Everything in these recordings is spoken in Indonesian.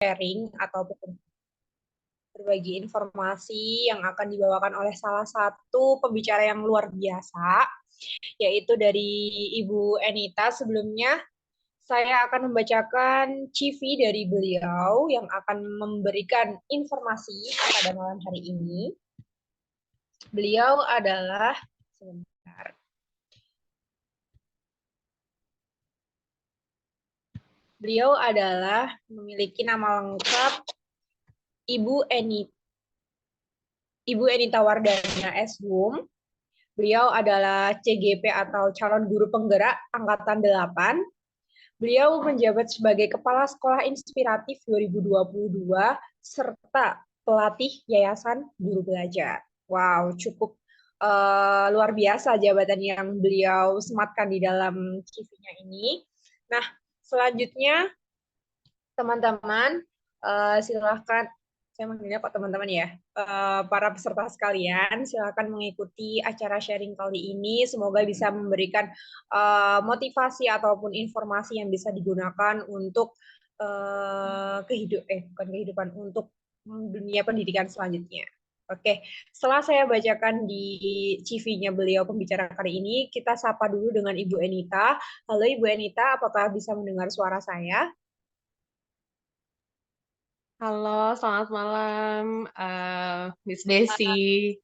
sharing ataupun berbagi informasi yang akan dibawakan oleh salah satu pembicara yang luar biasa, yaitu dari Ibu Enita. Sebelumnya, saya akan membacakan CV dari beliau yang akan memberikan informasi pada malam hari ini. Beliau adalah, sebentar, beliau adalah memiliki nama lengkap Ibu Enita Wardana S.Hum. Beliau adalah CGP atau calon guru penggerak angkatan 8. Beliau menjabat sebagai Kepala Sekolah Inspiratif 2022 serta pelatih Yayasan Guru Belajar. Wow, cukup luar biasa jabatan yang beliau sematkan di dalam CV-nya ini. Nah, selanjutnya teman-teman, silahkan, saya manggilnya kok teman-teman ya, para peserta sekalian, silakan mengikuti acara sharing kali ini. Semoga bisa memberikan motivasi ataupun informasi yang bisa digunakan untuk untuk dunia pendidikan selanjutnya. Oke, setelah saya bacakan di CV-nya beliau pembicara kali ini, kita sapa dulu dengan Ibu Enita. Halo Ibu Enita, apakah bisa mendengar suara saya? Halo, selamat malam, Miss Desi.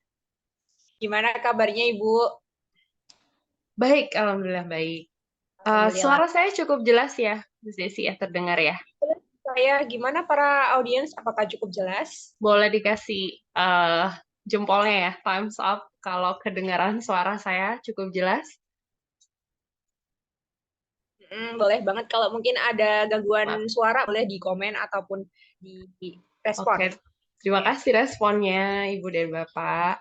Gimana kabarnya Ibu? Baik, alhamdulillah baik. Alhamdulillah. Suara saya cukup jelas ya, Miss Desi ya, terdengar ya. Saya gimana para audiens? Apakah cukup jelas? Boleh dikasih jempolnya ya, thumbs up kalau kedengaran suara saya cukup jelas. Boleh banget. Kalau mungkin ada Wah, gangguan suara, boleh di komen ataupun di oke. respon. Terima Ya, kasih responnya, Ibu dan Bapak.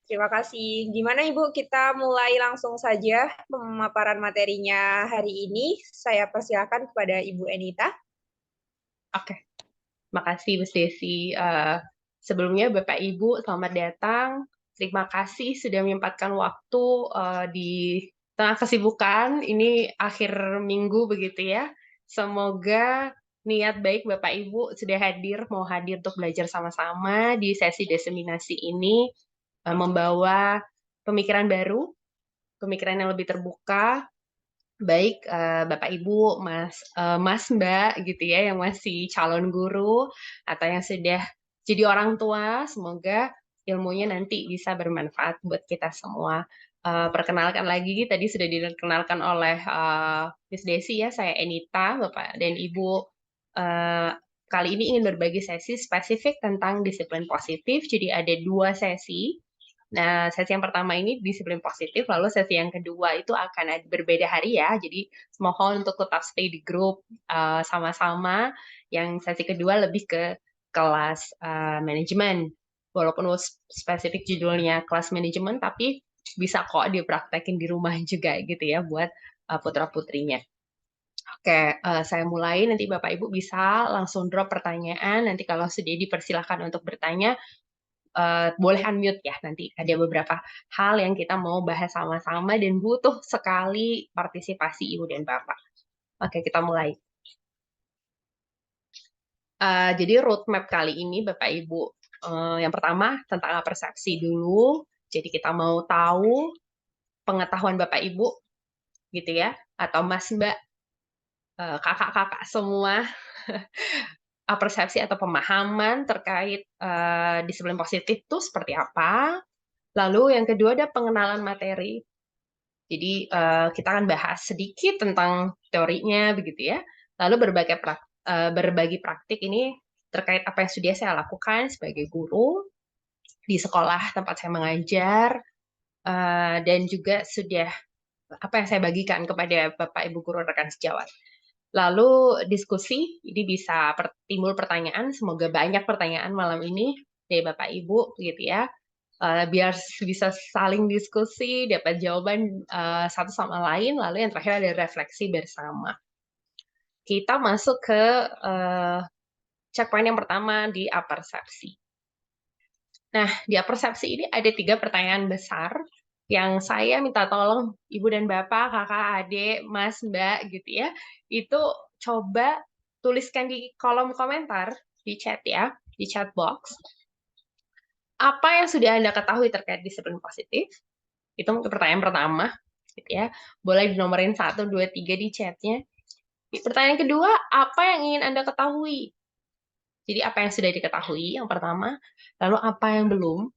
terima kasih. Gimana Ibu? Kita mulai langsung saja pemaparan materinya hari ini. Saya persilakan kepada Ibu Enita. Oke, makasih Miss Desi. Sebelumnya Bapak Ibu, selamat datang. Terima kasih sudah menyempatkan waktu di tengah kesibukan. Ini akhir minggu begitu ya. Semoga niat baik Bapak Ibu sudah mau hadir untuk belajar sama-sama di sesi diseminasi ini, membawa pemikiran baru, pemikiran yang lebih terbuka, baik Bapak Ibu, Mas Mbak gitu ya yang masih calon guru atau yang sudah jadi orang tua, semoga ilmunya nanti bisa bermanfaat buat kita semua. Perkenalkan lagi, tadi sudah dikenalkan oleh Miss Desi ya, saya Enita, Bapak dan Ibu. Uh, Kali ini ingin berbagi sesi spesifik tentang disiplin positif, jadi ada 2 sesi. Nah, sesi yang pertama ini disiplin positif, lalu sesi yang kedua itu akan berbeda hari ya. Jadi mohon untuk tetap stay di grup sama-sama. Yang sesi kedua lebih ke kelas manajemen. Walaupun spesifik judulnya kelas manajemen, tapi bisa kok dipraktekin di rumah juga gitu ya buat putra-putrinya. Oke, saya mulai. Nanti Bapak Ibu bisa langsung drop pertanyaan. Nanti kalau sudah dipersilahkan untuk bertanya, boleh unmute ya, nanti ada beberapa hal yang kita mau bahas sama-sama dan butuh sekali partisipasi Ibu dan Bapak. Oke, kita mulai. Jadi roadmap kali ini Bapak Ibu, yang pertama tentang persepsi dulu. Jadi kita mau tahu pengetahuan Bapak Ibu gitu ya, atau Mas Mbak, kakak-kakak semua, persepsi atau pemahaman terkait disiplin positif itu seperti apa. Lalu yang kedua ada pengenalan materi. Jadi kita akan bahas sedikit tentang teorinya begitu ya. Lalu berbagi praktik ini terkait apa yang sudah saya lakukan sebagai guru di sekolah tempat saya mengajar, dan juga sudah apa yang saya bagikan kepada Bapak Ibu guru rekan sejawat. Lalu diskusi, ini bisa timbul pertanyaan, semoga banyak pertanyaan malam ini dari Bapak Ibu gitu ya. Biar bisa saling diskusi, dapat jawaban satu sama lain, lalu yang terakhir ada refleksi bersama. Kita masuk ke checkpoint yang pertama di apersepsi. Nah, di apersepsi ini ada 3 pertanyaan besar yang saya minta tolong Ibu dan Bapak, kakak, adik, Mas, Mbak gitu ya, itu coba tuliskan di kolom komentar, di chat ya, di chat box. Apa yang sudah Anda ketahui terkait disiplin positif? Itu mungkin pertanyaan pertama, gitu ya. Boleh dinomorin 1, 2, 3 di chatnya. Pertanyaan kedua, apa yang ingin Anda ketahui? Jadi apa yang sudah diketahui, yang pertama. Lalu apa yang belum,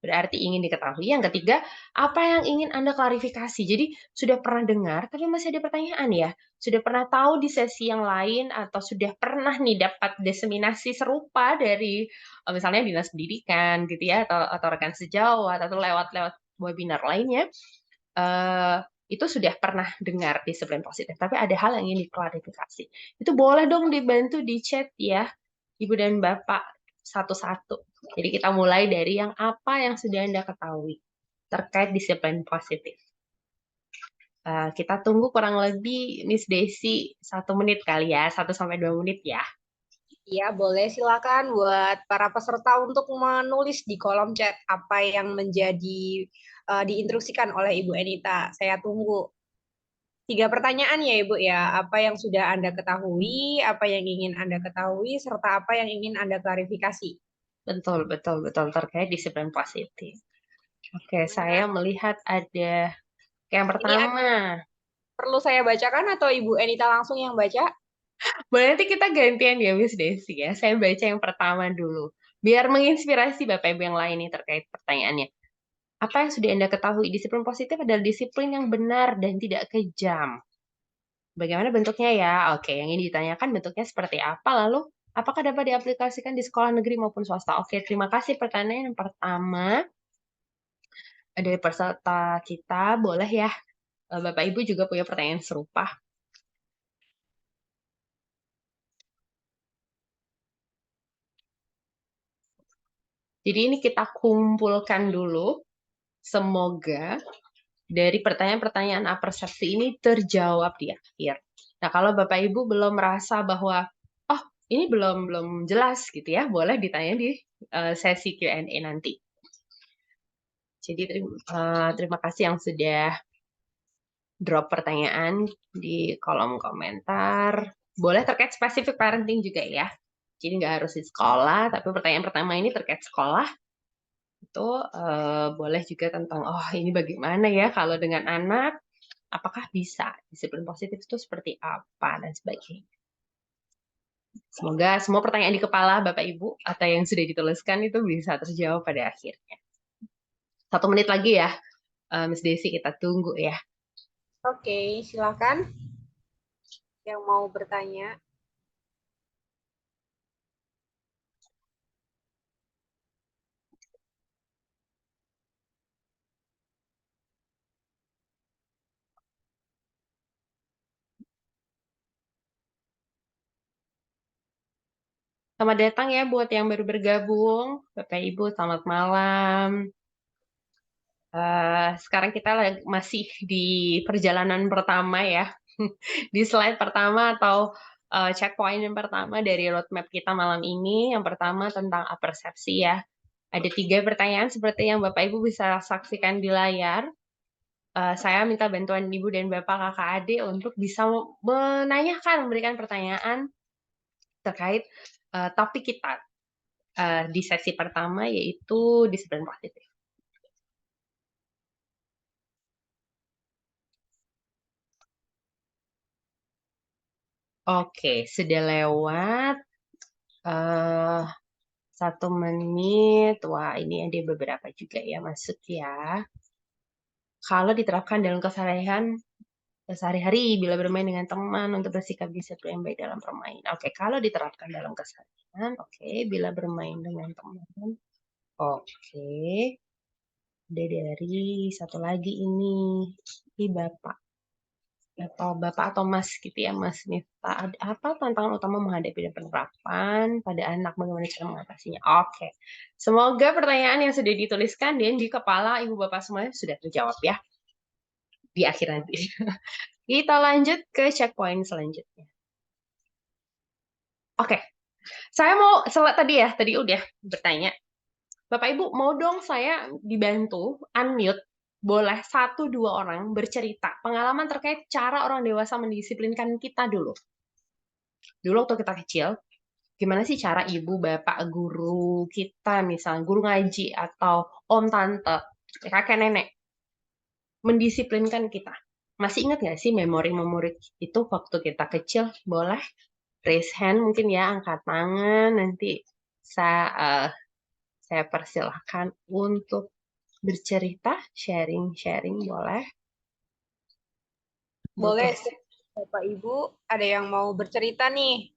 berarti ingin diketahui. Yang ketiga, apa yang ingin Anda klarifikasi. Jadi sudah pernah dengar, tapi masih ada pertanyaan ya. Sudah pernah tahu di sesi yang lain, atau sudah pernah nih dapat diseminasi serupa dari misalnya dinas pendidikan gitu ya, atau rekan sejawat, atau lewat webinar lainnya. Itu sudah pernah dengar disiplin positif, tapi ada hal yang ingin diklarifikasi. Itu boleh dong dibantu di chat ya, Ibu dan Bapak, satu-satu. Jadi kita mulai dari yang apa yang sudah Anda ketahui terkait disiplin positif. Kita tunggu kurang lebih Miss Desi 1 menit kali ya, 1-2 menit ya. Iya, boleh silakan buat para peserta untuk menulis di kolom chat apa yang menjadi diinstruksikan oleh Ibu Enita. Saya tunggu. 3 pertanyaan ya Ibu ya. Apa yang sudah Anda ketahui, apa yang ingin Anda ketahui, serta apa yang ingin Anda klarifikasi. Betul terkait disiplin positif. Oke, saya melihat ada yang pertama. Perlu saya bacakan atau Ibu Enita langsung yang baca? Boleh nanti kita gantian ya Miss Desi ya. Saya baca yang pertama dulu. Biar menginspirasi Bapak Ibu yang lain nih terkait pertanyaannya. Apa yang sudah Anda ketahui? Disiplin positif adalah disiplin yang benar dan tidak kejam. Bagaimana bentuknya ya? Oke, yang ini ditanyakan bentuknya seperti apa? Lalu, apakah dapat diaplikasikan di sekolah negeri maupun swasta? Oke, terima kasih pertanyaan yang pertama. Dari peserta kita, boleh ya. Bapak Ibu juga punya pertanyaan serupa. Jadi ini kita kumpulkan dulu. Semoga dari pertanyaan-pertanyaan persepsi ini terjawab di akhir. Nah, kalau Bapak Ibu belum merasa bahwa, oh ini belum jelas gitu ya, boleh ditanya di sesi Q&A nanti. Jadi terima kasih yang sudah drop pertanyaan di kolom komentar. Boleh terkait spesifik parenting juga ya. Jadi nggak harus di sekolah, tapi pertanyaan pertama ini terkait sekolah. Itu boleh juga tentang, oh ini bagaimana ya kalau dengan anak, apakah bisa disiplin positif itu seperti apa dan sebagainya. Semoga semua pertanyaan di kepala Bapak Ibu atau yang sudah dituliskan itu bisa terjawab pada akhirnya. 1 menit lagi ya, Miss Desi, kita tunggu ya. Oke, silakan yang mau bertanya. Selamat datang ya buat yang baru bergabung. Bapak Ibu, selamat malam. Sekarang kita masih di perjalanan pertama ya. Di slide pertama atau checkpoint yang pertama dari roadmap kita malam ini. Yang pertama tentang apersepsi ya. Ada 3 pertanyaan seperti yang Bapak Ibu bisa saksikan di layar. Saya minta bantuan Ibu dan Bapak kakak adik untuk bisa menanyakan, memberikan pertanyaan terkait topik kita di sesi pertama, yaitu disiplin positif. Oke, sudah lewat 1 menit. Wah, ini ada beberapa juga ya masuk ya. Kalau diterapkan dalam keseharian sehari-hari bila bermain dengan teman untuk bersikap disiplin yang baik dalam permainan. Oke, kalau diterapkan dalam keseharian, oke, bila bermain dengan teman. Oke. Ada dari satu lagi ini, Bapak. Atau Bapak atau Mas gitu ya, Mas Miftah. Ada apa tantangan utama menghadapi dan penerapan pada anak, bagaimana cara mengatasinya? Oke. Semoga pertanyaan yang sudah dituliskan dan di kepala Ibu Bapak semuanya sudah terjawab ya. Di akhir nanti. Kita lanjut ke checkpoint selanjutnya. Oke, saya mau tadi udah bertanya. Bapak Ibu mau dong saya dibantu unmute, boleh 1-2 orang bercerita pengalaman terkait cara orang dewasa mendisiplinkan kita dulu. Dulu waktu kita kecil, gimana sih cara ibu, bapak, guru kita, misalnya guru ngaji atau om, tante, kakek, nenek, mendisiplinkan kita? Masih ingat nggak sih memori-memori itu waktu kita kecil? Boleh raise hand mungkin ya, angkat tangan. Nanti saya, eh, saya persilahkan untuk bercerita, sharing-sharing boleh. Boleh, Oke, Bapak Ibu, ada yang mau bercerita nih,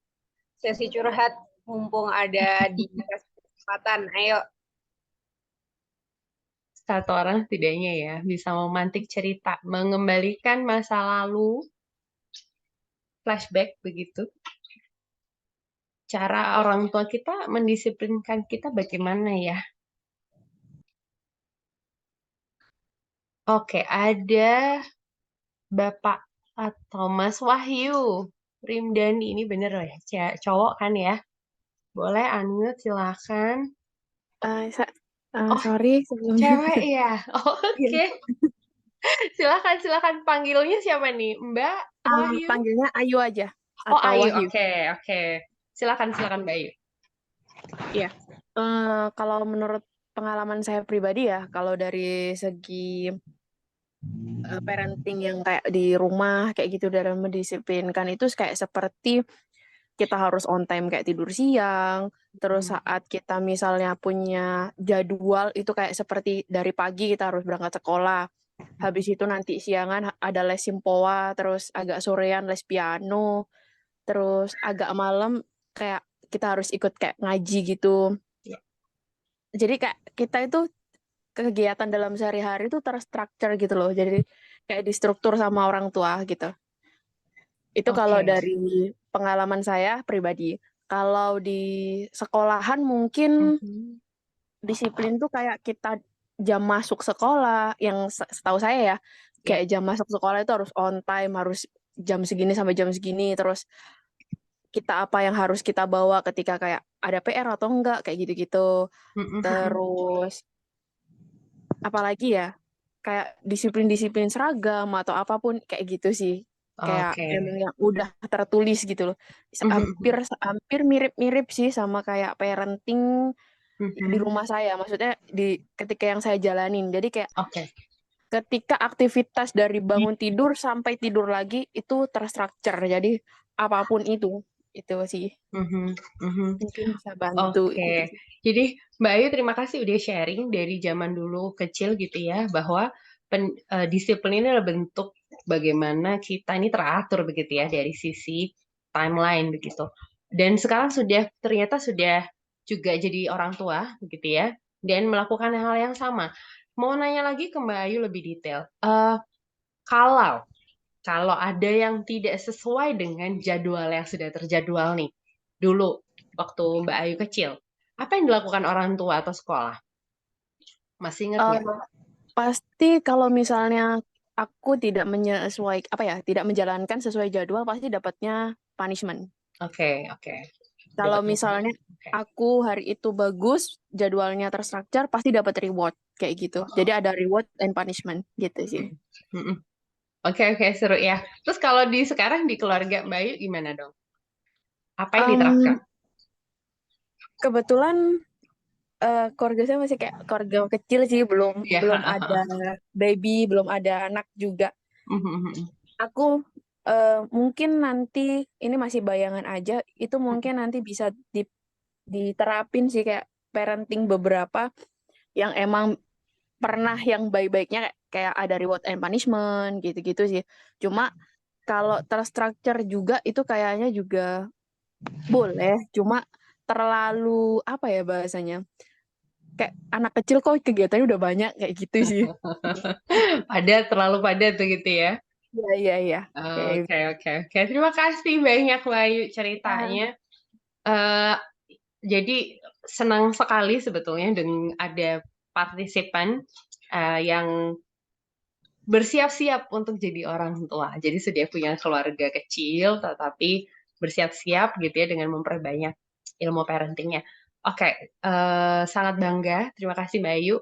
sesi curhat, mumpung ada di kesempatan. Ayo. satu orang setidaknya ya bisa memantik cerita, mengembalikan masa lalu, flashback begitu. Cara orang tua kita mendisiplinkan kita bagaimana ya? Oke, ada Bapak atau Mas Wahyu Rimdani, ini bener loh ya, cowok kan ya? Boleh unmute silakan. Oh, Sorry sebelumnya. cewek ya? Iya. Oke, silakan silakan, panggilnya siapa nih? Mbak Wahyu? Panggilnya Ayu aja Oh, atau Ayu. Wahyu. Oke, oke. Silakan silakan Mbak Ayu. Iya. Kalau menurut pengalaman saya pribadi ya, kalau dari segi parenting yang kayak di rumah kayak gitu dalam mendisiplinkan itu kayak seperti kita harus on time kayak tidur siang, terus saat kita misalnya punya jadwal itu kayak seperti dari pagi kita harus berangkat sekolah. Habis itu nanti siangan ada les simpoa, terus agak sorean les piano, terus agak malam kayak kita harus ikut kayak ngaji gitu. Ya. Jadi kayak kita itu kegiatan dalam sehari-hari itu terstruktur gitu loh. Jadi kayak distruktur sama orang tua gitu. Itu kalau Oke. dari pengalaman saya pribadi. Kalau di sekolahan mungkin Mhm. disiplin tuh kayak kita jam masuk sekolah, yang setahu saya ya, Ya. kayak jam masuk sekolah itu harus on time, harus jam segini sampai jam segini, terus kita apa yang harus kita bawa ketika kayak ada PR atau enggak, kayak gitu-gitu. Mhm. Terus apalagi ya, kayak disiplin-disiplin seragam atau apapun kayak gitu sih. Kayak Oke. emang yang udah tertulis gitu loh. Mhm. Hampir hampir mirip-mirip sih sama kayak parenting di Mhm. rumah saya. Maksudnya di ketika yang saya jalanin. Jadi kayak Oke. ketika aktivitas dari bangun tidur sampai tidur lagi itu terstruktur. Jadi apapun itu sih Mhm. Mhm. mungkin bisa bantu gitu Oke. sih. Jadi Mbak Ayu terima kasih udah sharing dari zaman dulu kecil gitu ya, bahwa disiplin ini adalah bentuk bagaimana kita ini teratur begitu ya dari sisi timeline begitu. Dan sekarang ternyata sudah juga jadi orang tua begitu ya, dan melakukan hal yang sama. Mau nanya lagi ke Mbak Ayu lebih detail. Kalau kalau ada yang tidak sesuai dengan jadwal yang sudah terjadwal nih, dulu waktu Mbak Ayu kecil, apa yang dilakukan orang tua atau sekolah? Masih ingat Eh, nggak? Pasti kalau misalnya aku tidak tidak menjalankan sesuai jadwal, pasti dapatnya punishment. Oke, oke. Kalau Dapat misalnya oke. aku hari itu bagus, jadwalnya terstruktur, pasti dapat reward kayak gitu. Jadi ada reward and punishment gitu sih. Mm-mm. Oke, oke, seru ya. Terus kalau di sekarang di keluarga Mbak Ayu gimana dong? Apa yang diterapkan? Em, Kebetulan keluarga saya masih kayak keluarga kecil sih, belum Ya. belum ada baby, belum ada anak juga. Aku mungkin nanti ini masih bayangan aja, itu mungkin nanti bisa diterapin sih kayak parenting beberapa yang emang pernah yang baik-baiknya kayak ada reward and punishment gitu-gitu sih. Cuma kalau terstruktur juga itu kayaknya juga boleh, cuma terlalu apa ya bahasanya? Kayak anak kecil kok kegiatannya udah banyak kayak gitu sih. Padat, terlalu padat begitu ya. Iya, iya, iya. Kayak Oke, oke, oke. Terima kasih banyak Mbak Ayu ceritanya. gitu. Eh, jadi senang sekali sebetulnya dengan ada partisipan yang bersiap-siap untuk jadi orang tua. Jadi sudah punya keluarga kecil, tetapi bersiap-siap gitu ya dengan memperbanyak ilmu parentingnya. Oke, sangat bangga. Terima kasih Mbak Ayu.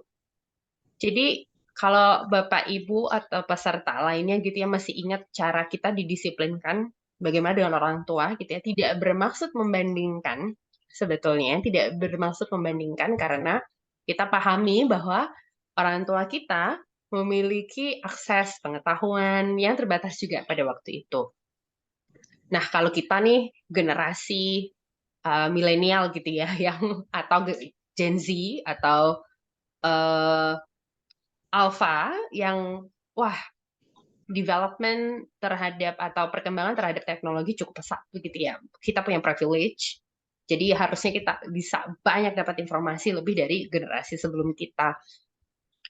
Jadi kalau Bapak Ibu atau peserta lainnya gitu ya masih ingat cara kita didisiplinkan bagaimana dengan orang tua gitu ya, tidak bermaksud membandingkan sebetulnya, tidak bermaksud membandingkan karena kita pahami bahwa orang tua kita memiliki akses pengetahuan yang terbatas juga pada waktu itu. Nah, kalau kita nih generasi milenial gitu ya, yang atau Gen Z atau Alpha yang wah development terhadap atau perkembangan terhadap teknologi cukup pesat begitu ya. Kita punya privilege, jadi harusnya kita bisa banyak dapat informasi lebih dari generasi sebelum kita.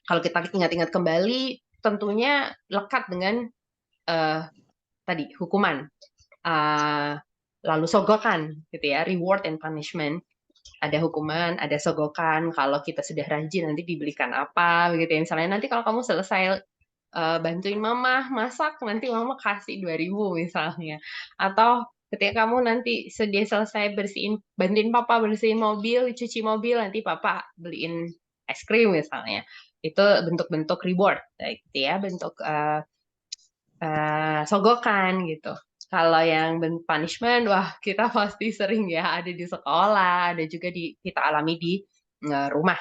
Kalau kita ingat-ingat kembali, tentunya lekat dengan tadi hukuman, lalu sogokan gitu ya, reward and punishment. Ada hukuman, ada sogokan. Kalau kita sudah rajin nanti dibelikan apa begitu ya. Misalnya nanti kalau kamu selesai bantuin mama masak, nanti mama kasih 2.000 misalnya. Atau ketika kamu nanti sudah selesai bantuin papa bersihin mobil, cuci mobil, nanti papa beliin es krim misalnya. Itu bentuk-bentuk reward, gitu ya, bentuk sogokan gitu. Kalau yang bentuk punishment, wah kita pasti sering ya ada di sekolah, ada juga kita alami di rumah.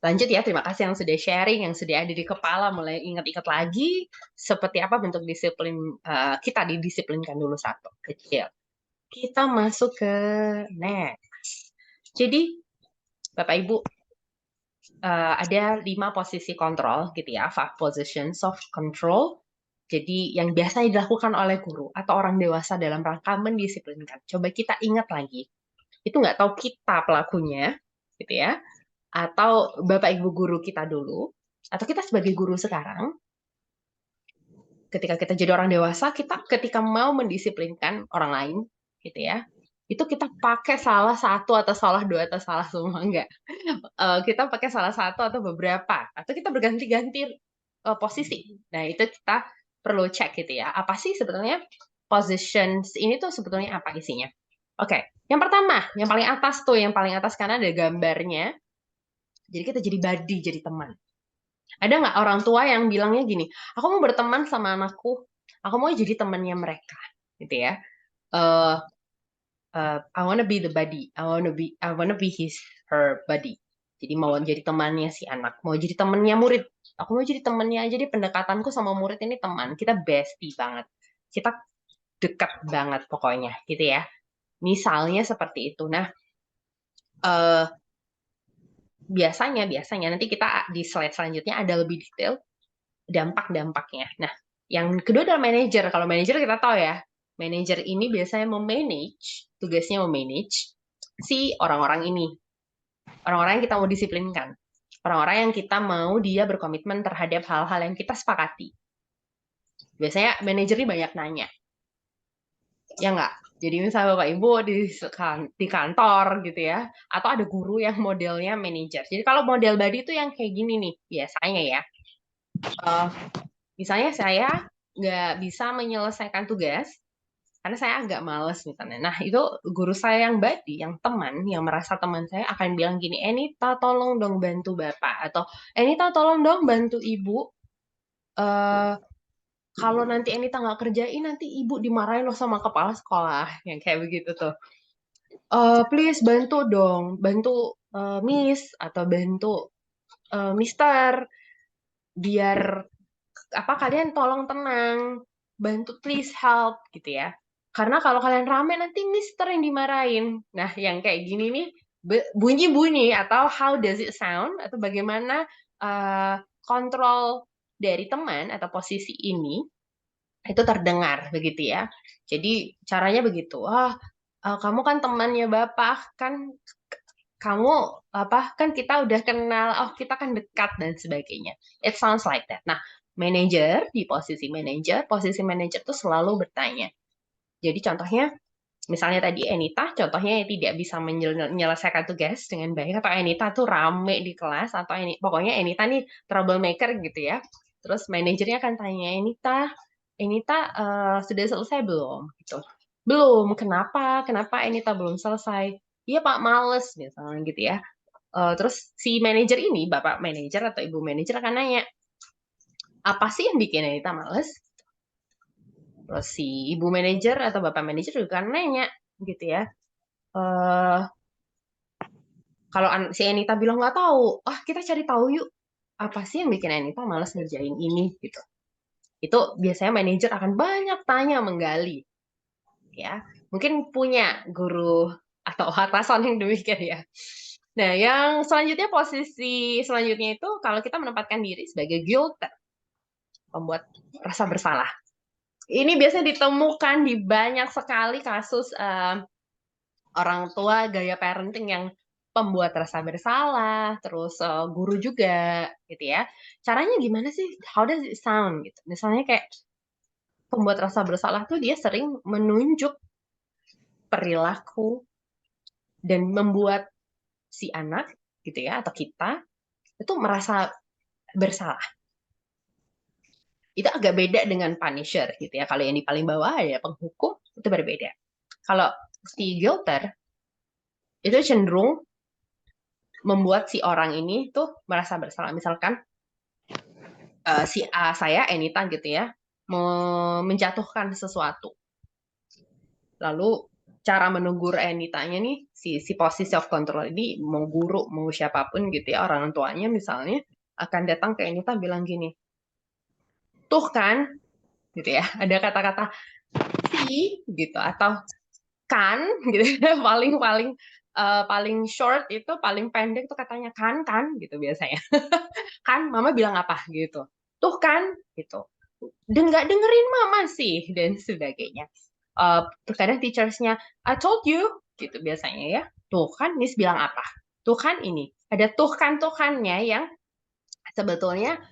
Lanjut ya, terima kasih yang sudah sharing, yang sudah ada di kepala, mulai ingat-ingat lagi seperti apa bentuk disiplin kita didisiplinkan dulu satu kecil. Kita masuk ke next. Jadi, Bapak Ibu, ada 5 posisi kontrol gitu ya, 5 positions of control. Jadi yang biasa dilakukan oleh guru atau orang dewasa dalam rangka mendisiplinkan. Coba kita ingat lagi, itu nggak tahu kita pelakunya, gitu ya, atau Bapak Ibu guru kita dulu, atau kita sebagai guru sekarang, ketika kita jadi orang dewasa, kita ketika mau mendisiplinkan orang lain, gitu ya, itu kita pakai salah satu atau salah dua atau salah semua, enggak. Kita pakai salah satu atau beberapa, atau kita berganti-ganti posisi. Nah, itu kita perlu cek gitu ya. Apa sih sebetulnya positions ini tuh sebetulnya apa isinya? Oke, yang pertama, yang paling atas tuh, yang paling atas karena ada gambarnya. Jadi kita jadi buddy, jadi teman. Ada nggak orang tua yang bilangnya gini, aku mau berteman sama anakku, aku mau jadi temannya mereka, gitu ya. I wanna be the buddy, I wanna be her buddy. Jadi mau jadi temannya si anak, mau jadi temannya murid. Aku mau jadi temannya aja, jadi pendekatanku sama murid ini teman. Kita bestie banget. Kita dekat banget pokoknya, gitu ya. Misalnya seperti itu. Nah, biasanya nanti kita di slide selanjutnya ada lebih detail dampak-dampaknya. Nah, yang kedua adalah manajer. Kalau manajer kita tahu ya, manajer ini biasanya tugasnya memanage si orang-orang ini. Orang-orang yang kita mau disiplinkan. Orang-orang yang kita mau dia berkomitmen terhadap hal-hal yang kita sepakati. Biasanya manajer ini banyak nanya. Ya nggak? Jadi misalnya Bapak Ibu di kantor gitu ya, atau ada guru yang modelnya manajer. Jadi kalau model buddy itu yang kayak gini nih, biasanya ya. Misalnya saya nggak bisa menyelesaikan tugas, karena saya agak males misalnya. Nah, itu guru saya yang buddy, yang teman, yang merasa teman saya akan bilang gini, Enita tolong dong bantu Bapak. Atau Enita tolong dong bantu Ibu. Kalau nanti Enita nggak kerjain, nanti Ibu dimarahin loh sama kepala sekolah. Yang kayak begitu tuh. Please bantu dong, bantu Miss atau bantu Mister. Biar kalian tolong tenang, bantu please help gitu ya. Karena kalau kalian rame nanti Mister yang dimarahin. Nah, yang kayak gini nih bunyi-bunyi atau how does it sound atau bagaimana kontrol dari teman atau posisi ini itu terdengar begitu ya. Jadi caranya begitu. Kamu kan temannya Bapak, kan kamu kan kita udah kenal, kita kan dekat dan sebagainya. It sounds like that. Nah, posisi manajer tuh selalu bertanya. Jadi contohnya, misalnya tadi Enita, contohnya yang tidak bisa menyelesaikan tugas dengan baik, atau Enita tuh rame di kelas, atau pokoknya Enita nih troublemaker gitu ya. Terus manajernya akan tanya, Enita sudah selesai belum? Gitu. Belum. Kenapa? Kenapa Enita belum selesai? Iya Pak, males misalnya gitu ya. Terus si manajer ini, Bapak manajer atau Ibu manajer akan nanya, apa sih yang bikin Anita males? Terus si ibu manajer atau bapak manajer juga kan nanya gitu ya. eh Kalau si Enita bilang nggak tahu, kita cari tahu yuk. Apa sih yang bikin Enita malas ngerjain ini gitu. Itu biasanya manajer akan banyak tanya menggali ya. Mungkin punya guru atau atasan yang demikian ya. Nah, yang selanjutnya posisi selanjutnya itu kalau kita menempatkan diri sebagai guilter, pembuat rasa bersalah. Ini biasanya ditemukan di banyak sekali kasus orang tua gaya parenting yang pembuat rasa bersalah, terus guru juga, gitu ya. Caranya gimana sih? How does it sound? Gitu. Misalnya kayak pembuat rasa bersalah tuh dia sering menunjuk perilaku dan membuat si anak, gitu ya, atau kita itu merasa bersalah. Itu agak beda dengan punisher, gitu ya. Kalau yang di paling bawah ya penghukum, itu berbeda. Kalau si guilter itu cenderung membuat si orang ini tuh merasa bersalah. Misalkan si saya Enita gitu ya menjatuhkan sesuatu. Lalu cara menegur Enitanya nih si posisi of control ini mau guru mau siapapun gitu ya orang tuanya misalnya akan datang ke Enita bilang gini, tuh kan gitu ya ada kata-kata si gitu atau kan gitu paling paling paling short itu paling pendek tuh katanya kan gitu biasanya kan mama bilang apa gitu tuh kan gitu nggak dengerin mama sih dan sebagainya. Terkadang teachersnya I told you gitu biasanya ya tuh kan Miss bilang apa tuh kan ini ada tuhannya yang sebetulnya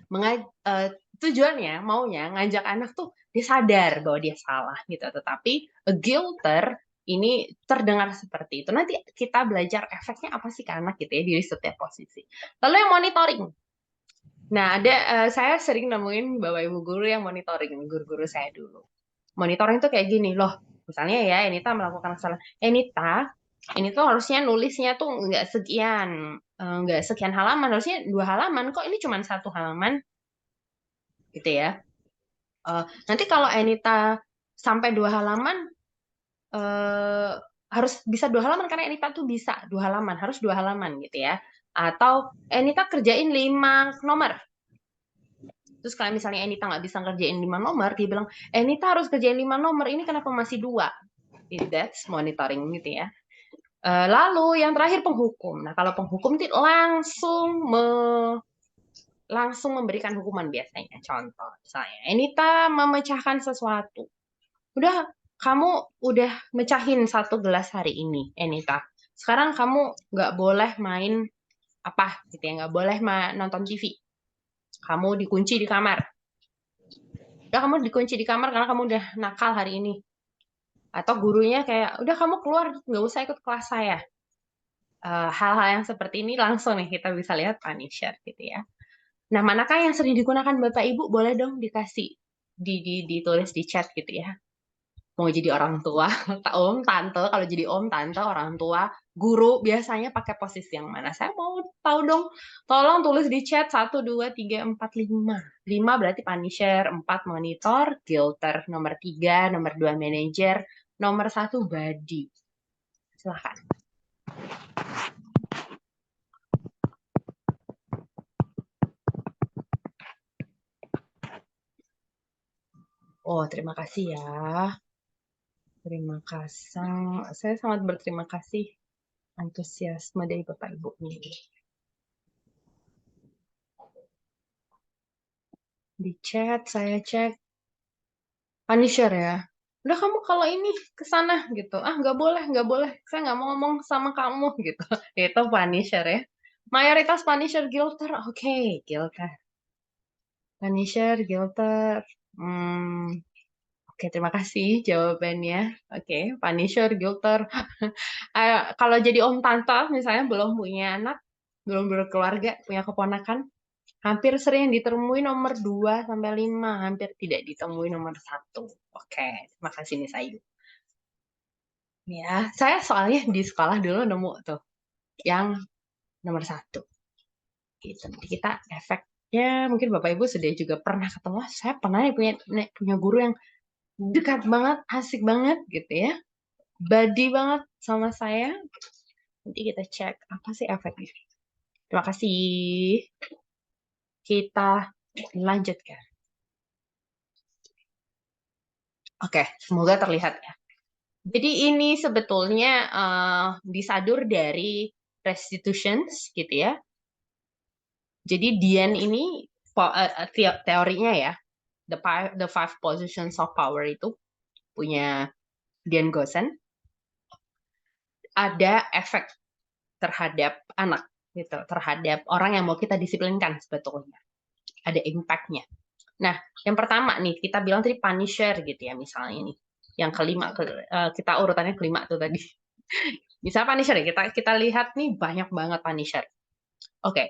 tujuannya maunya ngajak anak tuh dia sadar bahwa dia salah gitu tetapi a guilter ini terdengar seperti itu nanti kita belajar efeknya apa sih ke anak gitu ya di setiap posisi. Lalu yang monitoring. Nah, saya sering nemuin Bapak Ibu guru yang monitoring, guru-guru saya dulu. Monitoring tuh kayak gini, loh, misalnya ya, Enita melakukan kesalahan. Enita, ini tuh harusnya nulisnya tuh nggak sekian halaman, harusnya 2 halaman, kok ini cuma 1 halaman, gitu ya. Nanti kalau Enita sampai 2 halaman, harus bisa 2 halaman, karena Enita tuh bisa 2 halaman, harus 2 halaman, gitu ya. Atau Enita kerjain 5 nomor, terus kalau misalnya Enita nggak bisa ngerjain 5 nomor, dia bilang, Enita harus kerjain 5 nomor, ini kenapa masih 2? That's monitoring gitu ya. Lalu yang terakhir penghukum. Nah kalau penghukum itu langsung memberikan hukuman biasanya. Contoh, misalnya Enita memecahkan sesuatu. Kamu udah mecahin 1 gelas hari ini, Enita. Sekarang kamu nggak boleh main apa gitu ya, nggak boleh nonton TV. Kamu dikunci di kamar. Kamu dikunci di kamar karena kamu udah nakal hari ini. Atau gurunya kayak, udah kamu keluar, nggak usah ikut kelas saya. Hal-hal yang seperti ini langsung nih kita bisa lihat punisher gitu ya. Nah, manakah yang sering digunakan Bapak Ibu? Boleh dong dikasih, ditulis di chat gitu ya. Mau jadi orang tua, om, tante, kalau jadi om, tante, orang tua, guru, biasanya pakai posisi yang mana? Saya mau tahu dong. Tolong tulis di chat 1, 2, 3, 4, 5. 5 berarti punisher, 4 monitor, guilter, nomor 3, nomor 2 manager, nomor 1 body. Silahkan. Oh, terima kasih ya. Terima kasih. Saya sangat berterima kasih antusiasme dari Bapak Ibu ini. Di chat saya cek punisher ya. Udah kamu kalau ini ke sana gitu. Nggak boleh. Saya nggak mau ngomong sama kamu gitu. Itu punisher ya. Mayoritas punisher guilter. Oke, guilter. Punisher guilter. Oke, terima kasih jawabannya. Oke, punisher guilter. Kalau jadi om tante misalnya belum punya anak, belum berkeluarga, punya keponakan, hampir sering ditemui nomor 2 sampai 5, hampir tidak ditemui nomor 1. Oke, terima kasih Miss Ayu. Ya, saya soalnya di sekolah dulu nemu tuh yang nomor 1. Gitu. Nanti kita efeknya mungkin Bapak Ibu sudah juga pernah ketemu. Saya pernah punya guru yang dekat banget, asik banget gitu ya. Buddy banget sama saya. Nanti kita cek apa sih efeknya. Terima kasih. Kita lanjutkan. Oke, semoga terlihat ya. Jadi ini sebetulnya disadur dari restitutions gitu ya. Jadi Dian ini teorinya ya, the five positions of power itu punya Dian Gosen, ada efek terhadap anak gitu, terhadap orang yang mau kita disiplinkan sebetulnya. Ada impact-nya. Nah, yang pertama nih, kita bilang tadi punisher gitu ya, misalnya nih. Yang kelima, kita urutannya kelima tuh tadi. Misalnya punisher ya, kita lihat nih banyak banget punisher. Oke,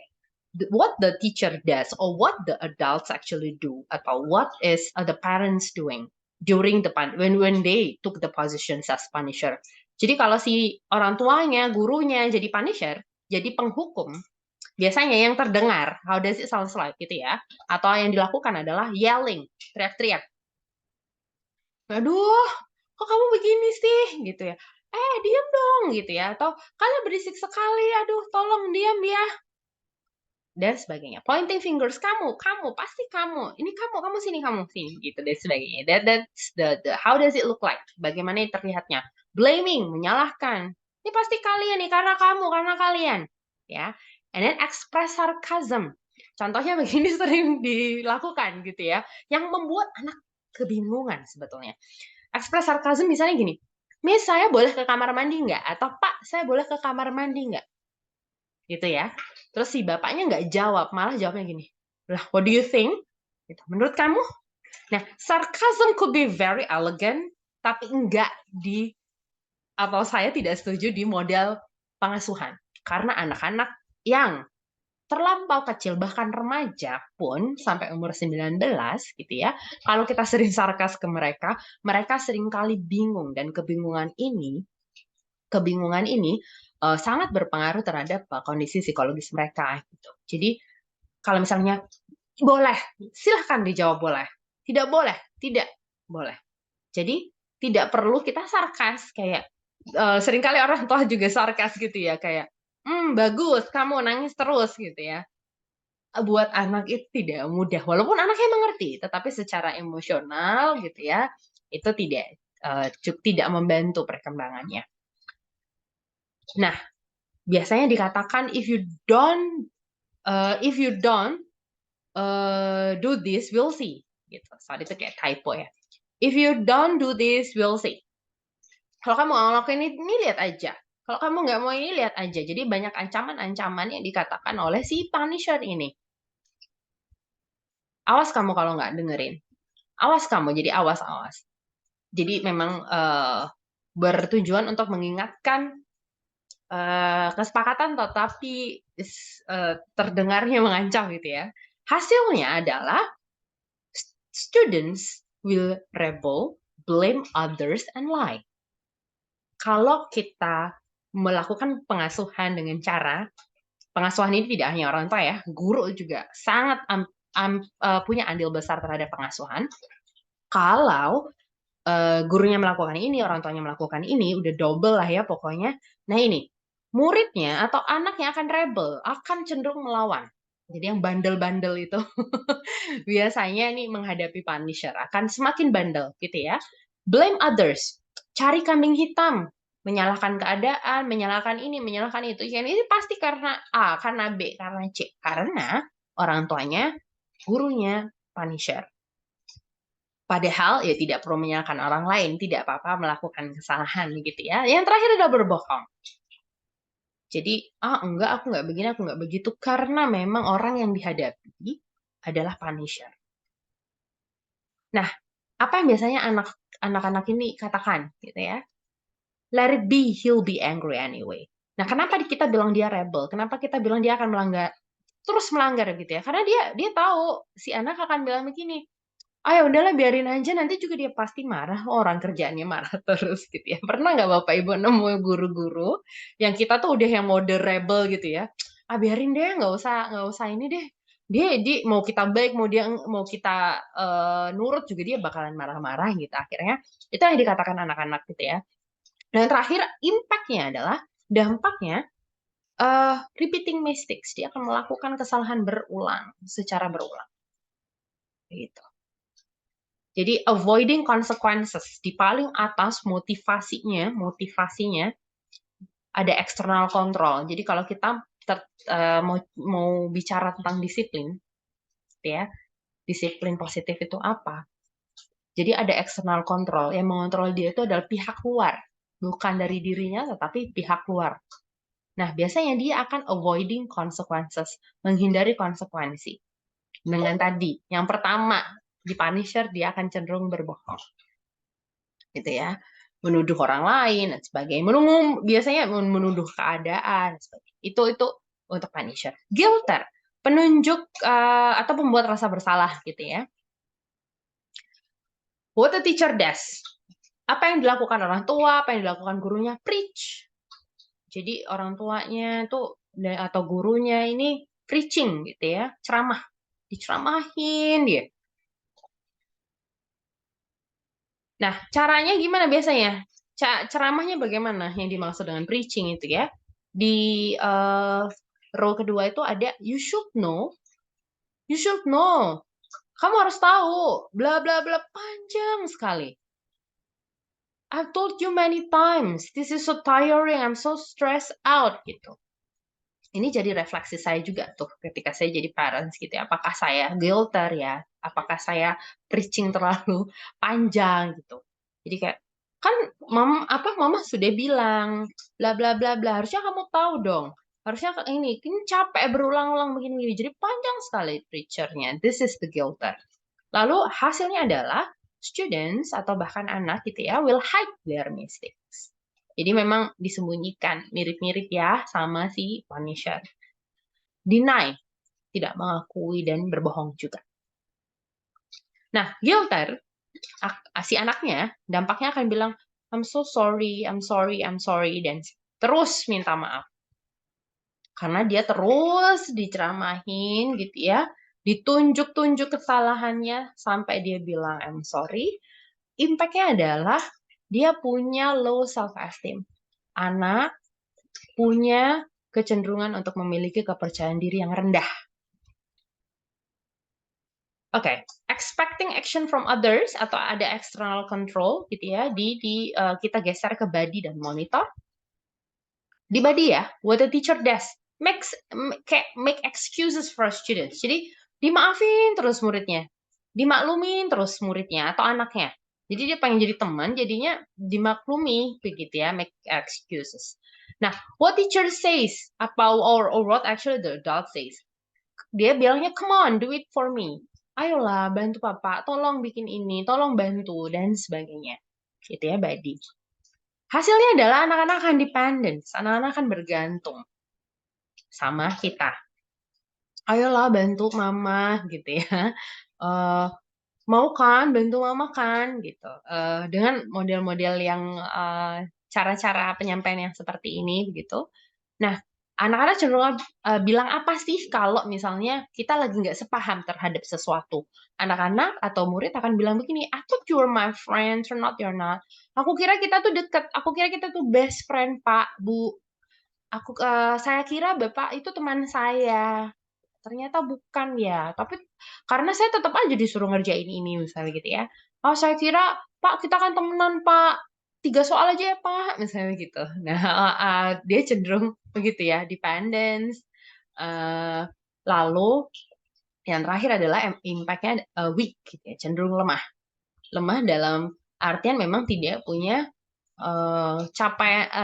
what the teacher does or what the adults actually do atau what is the parents doing during when they took the positions as punisher. Jadi kalau si orang tuanya, gurunya jadi punisher, jadi penghukum, biasanya yang terdengar, how does it sound like gitu ya, atau yang dilakukan adalah yelling, teriak-teriak. Aduh, kok kamu begini sih gitu ya. Diam dong gitu ya. Atau kalian berisik sekali, aduh tolong diam ya. Dan sebagainya. Pointing fingers, kamu, pasti kamu. Ini kamu sini gitu dan sebagainya. That's the how does it look like? Bagaimana terlihatnya? Blaming, menyalahkan. Ini pasti kalian nih karena kamu, karena kalian. Ya. And then express sarcasm. Contohnya begini sering dilakukan gitu ya. Yang membuat anak kebingungan sebetulnya. Express sarcasm misalnya gini. Miss, saya boleh ke kamar mandi nggak? Atau Pak, saya boleh ke kamar mandi nggak? Gitu ya. Terus si bapaknya nggak jawab, malah jawabnya gini, lah, what do you think? Gitu. Menurut kamu? Nah, sarcasm could be very elegant, tapi enggak atau saya tidak setuju di model pengasuhan. Karena anak-anak yang terlampau kecil, bahkan remaja pun, sampai umur 19 gitu ya, kalau kita sering sarkas ke mereka, mereka seringkali bingung, dan kebingungan ini sangat berpengaruh terhadap kondisi psikologis mereka. Gitu. Jadi kalau misalnya boleh, silahkan dijawab boleh. Tidak boleh, tidak boleh. Jadi tidak perlu kita sarkas kayak seringkali orang tua juga sarkas gitu ya kayak bagus kamu nangis terus gitu ya. Buat anak itu tidak mudah walaupun anaknya mengerti, tetapi secara emosional gitu ya itu tidak membantu perkembangannya. Nah, biasanya dikatakan if you don't do this, we'll see. Gitu. Sorry itu kayak typo ya. If you don't do this, we'll see. Kalau kamu nggak ngelakuin ini, lihat aja. Kalau kamu nggak mau ini, lihat aja. Jadi banyak ancaman-ancaman yang dikatakan oleh si punisher ini. Awas kamu kalau nggak dengerin. Awas kamu, jadi awas-awas. Jadi memang bertujuan untuk mengingatkan kesepakatan tetapi terdengarnya mengancam gitu ya. Hasilnya adalah students will rebel, blame others, and lie. Kalau kita melakukan pengasuhan dengan cara, pengasuhan ini tidak hanya orang tua ya, guru juga sangat punya andil besar terhadap pengasuhan. Kalau gurunya melakukan ini, orang tuanya melakukan ini, udah double lah ya pokoknya. Nah ini, muridnya atau anaknya akan rebel, akan cenderung melawan. Jadi yang bandel-bandel itu biasanya nih menghadapi punisher akan semakin bandel gitu ya. Blame others, cari kambing hitam, menyalahkan keadaan, menyalahkan ini, menyalahkan itu. Ini pasti karena A, karena B, karena C. Karena orang tuanya, gurunya, punisher. Padahal ya tidak perlu menyalahkan orang lain, tidak apa-apa melakukan kesalahan gitu ya. Yang terakhir adalah berbohong. Jadi, enggak, aku nggak begini, aku nggak begitu. Karena memang orang yang dihadapi adalah punisher. Nah, apa yang biasanya anak-anak ini katakan gitu ya? Let it be, he'll be angry anyway. Nah, kenapa kita bilang dia rebel? Kenapa kita bilang dia akan terus melanggar gitu ya? Karena dia tahu si anak akan bilang begini, ya udahlah biarin aja, nanti juga dia pasti marah. Orang kerjaannya marah terus gitu ya. Pernah nggak Bapak Ibu nemu guru-guru yang kita tuh udah yang mode rebel gitu ya? Biarin deh, nggak usah ini deh. dia mau kita baik, mau kita nurut juga dia bakalan marah-marah gitu. Akhirnya itu yang dikatakan anak-anak gitu ya. Dan terakhir impact-nya adalah dampaknya repeating mistakes, dia akan melakukan kesalahan berulang secara berulang gitu. Jadi avoiding consequences di paling atas motivasinya ada external control. Jadi kalau kita mau bicara tentang disiplin, ya disiplin positif itu apa? Jadi ada external control, yang mengontrol dia itu adalah pihak luar, bukan dari dirinya tetapi pihak luar. Nah, biasanya dia akan avoiding consequences, menghindari konsekuensi. Dengan tadi, yang pertama, di Punisher dia akan cenderung berbohong. Gitu ya. Menuduh orang lain dan sebagainya. Biasanya menuduh keadaan. Itu untuk Punisher. Guilter, penunjuk atau pembuat rasa bersalah gitu ya. What a teacher does. Apa yang dilakukan orang tua, apa yang dilakukan gurunya, preach. Jadi orang tuanya tuh atau gurunya ini preaching gitu ya, ceramah, diceramahin dia. Nah, caranya gimana biasanya? Ceramahnya bagaimana yang dimaksud dengan preaching itu ya? Di row kedua itu ada you should know, kamu harus tahu, bla bla bla, panjang sekali. I've told you many times, this is so tiring, I'm so stressed out gitu. Ini jadi refleksi saya juga tuh ketika saya jadi parents gitu ya. Apakah saya guilter ya? Apakah saya preaching terlalu panjang gitu? Jadi kayak kan mama sudah bilang bla bla bla bla, harusnya kamu tahu dong. Harusnya ini capek berulang-ulang begini-begini. Jadi panjang sekali preachernya. This is the guilter. Lalu hasilnya adalah students atau bahkan anak gitu ya will hide their mistakes. Jadi memang disembunyikan, mirip-mirip ya sama si Punisher. Deny, tidak mengakui dan berbohong juga. Nah, guilter, si anaknya, dampaknya akan bilang, I'm so sorry, I'm sorry, I'm sorry, dan terus minta maaf. Karena dia terus diceramahin gitu ya, ditunjuk-tunjuk kesalahannya sampai dia bilang I'm sorry. Impact-nya adalah dia punya low self-esteem. Anak punya kecenderungan untuk memiliki kepercayaan diri yang rendah. Oke, expecting action from others atau ada external control gitu ya. Kita geser ke body dan monitor. Di body ya, what the teacher does make excuses for students. Jadi dimaafin terus muridnya, dimaklumin terus muridnya atau anaknya. Jadi dia pengen jadi teman, jadinya dimaklumi begitu ya, make excuses. Nah, what teacher says or what actually the adult says, dia bilangnya come on, do it for me. Ayolah, bantu papa, tolong bikin ini, tolong bantu dan sebagainya. Gitu ya, body. Hasilnya adalah anak-anak akan dependent, anak-anak akan bergantung sama kita. Ayolah bantu mama gitu ya. Mau kan bantu mama kan gitu. Dengan model-model yang cara-cara penyampaian yang seperti ini begitu. Nah, anak-anak cenderung bilang apa sih kalau misalnya kita lagi nggak sepaham terhadap sesuatu. Anak-anak atau murid akan bilang begini, I thought you were my friend, turn out you're not. Aku kira kita tuh deket, aku kira kita tuh best friend, Pak, Bu. Saya kira Bapak itu teman saya. Ternyata bukan ya. Tapi karena saya tetap aja disuruh ngerjain ini misalnya gitu ya. Oh, saya kira Pak kita kan temenan Pak. 3 soal aja ya Pak, misalnya gitu. Nah, dia cenderung begitu ya, dependence. Lalu yang terakhir adalah impact-nya weak, gitu ya, cenderung lemah. Lemah dalam artian memang tidak punya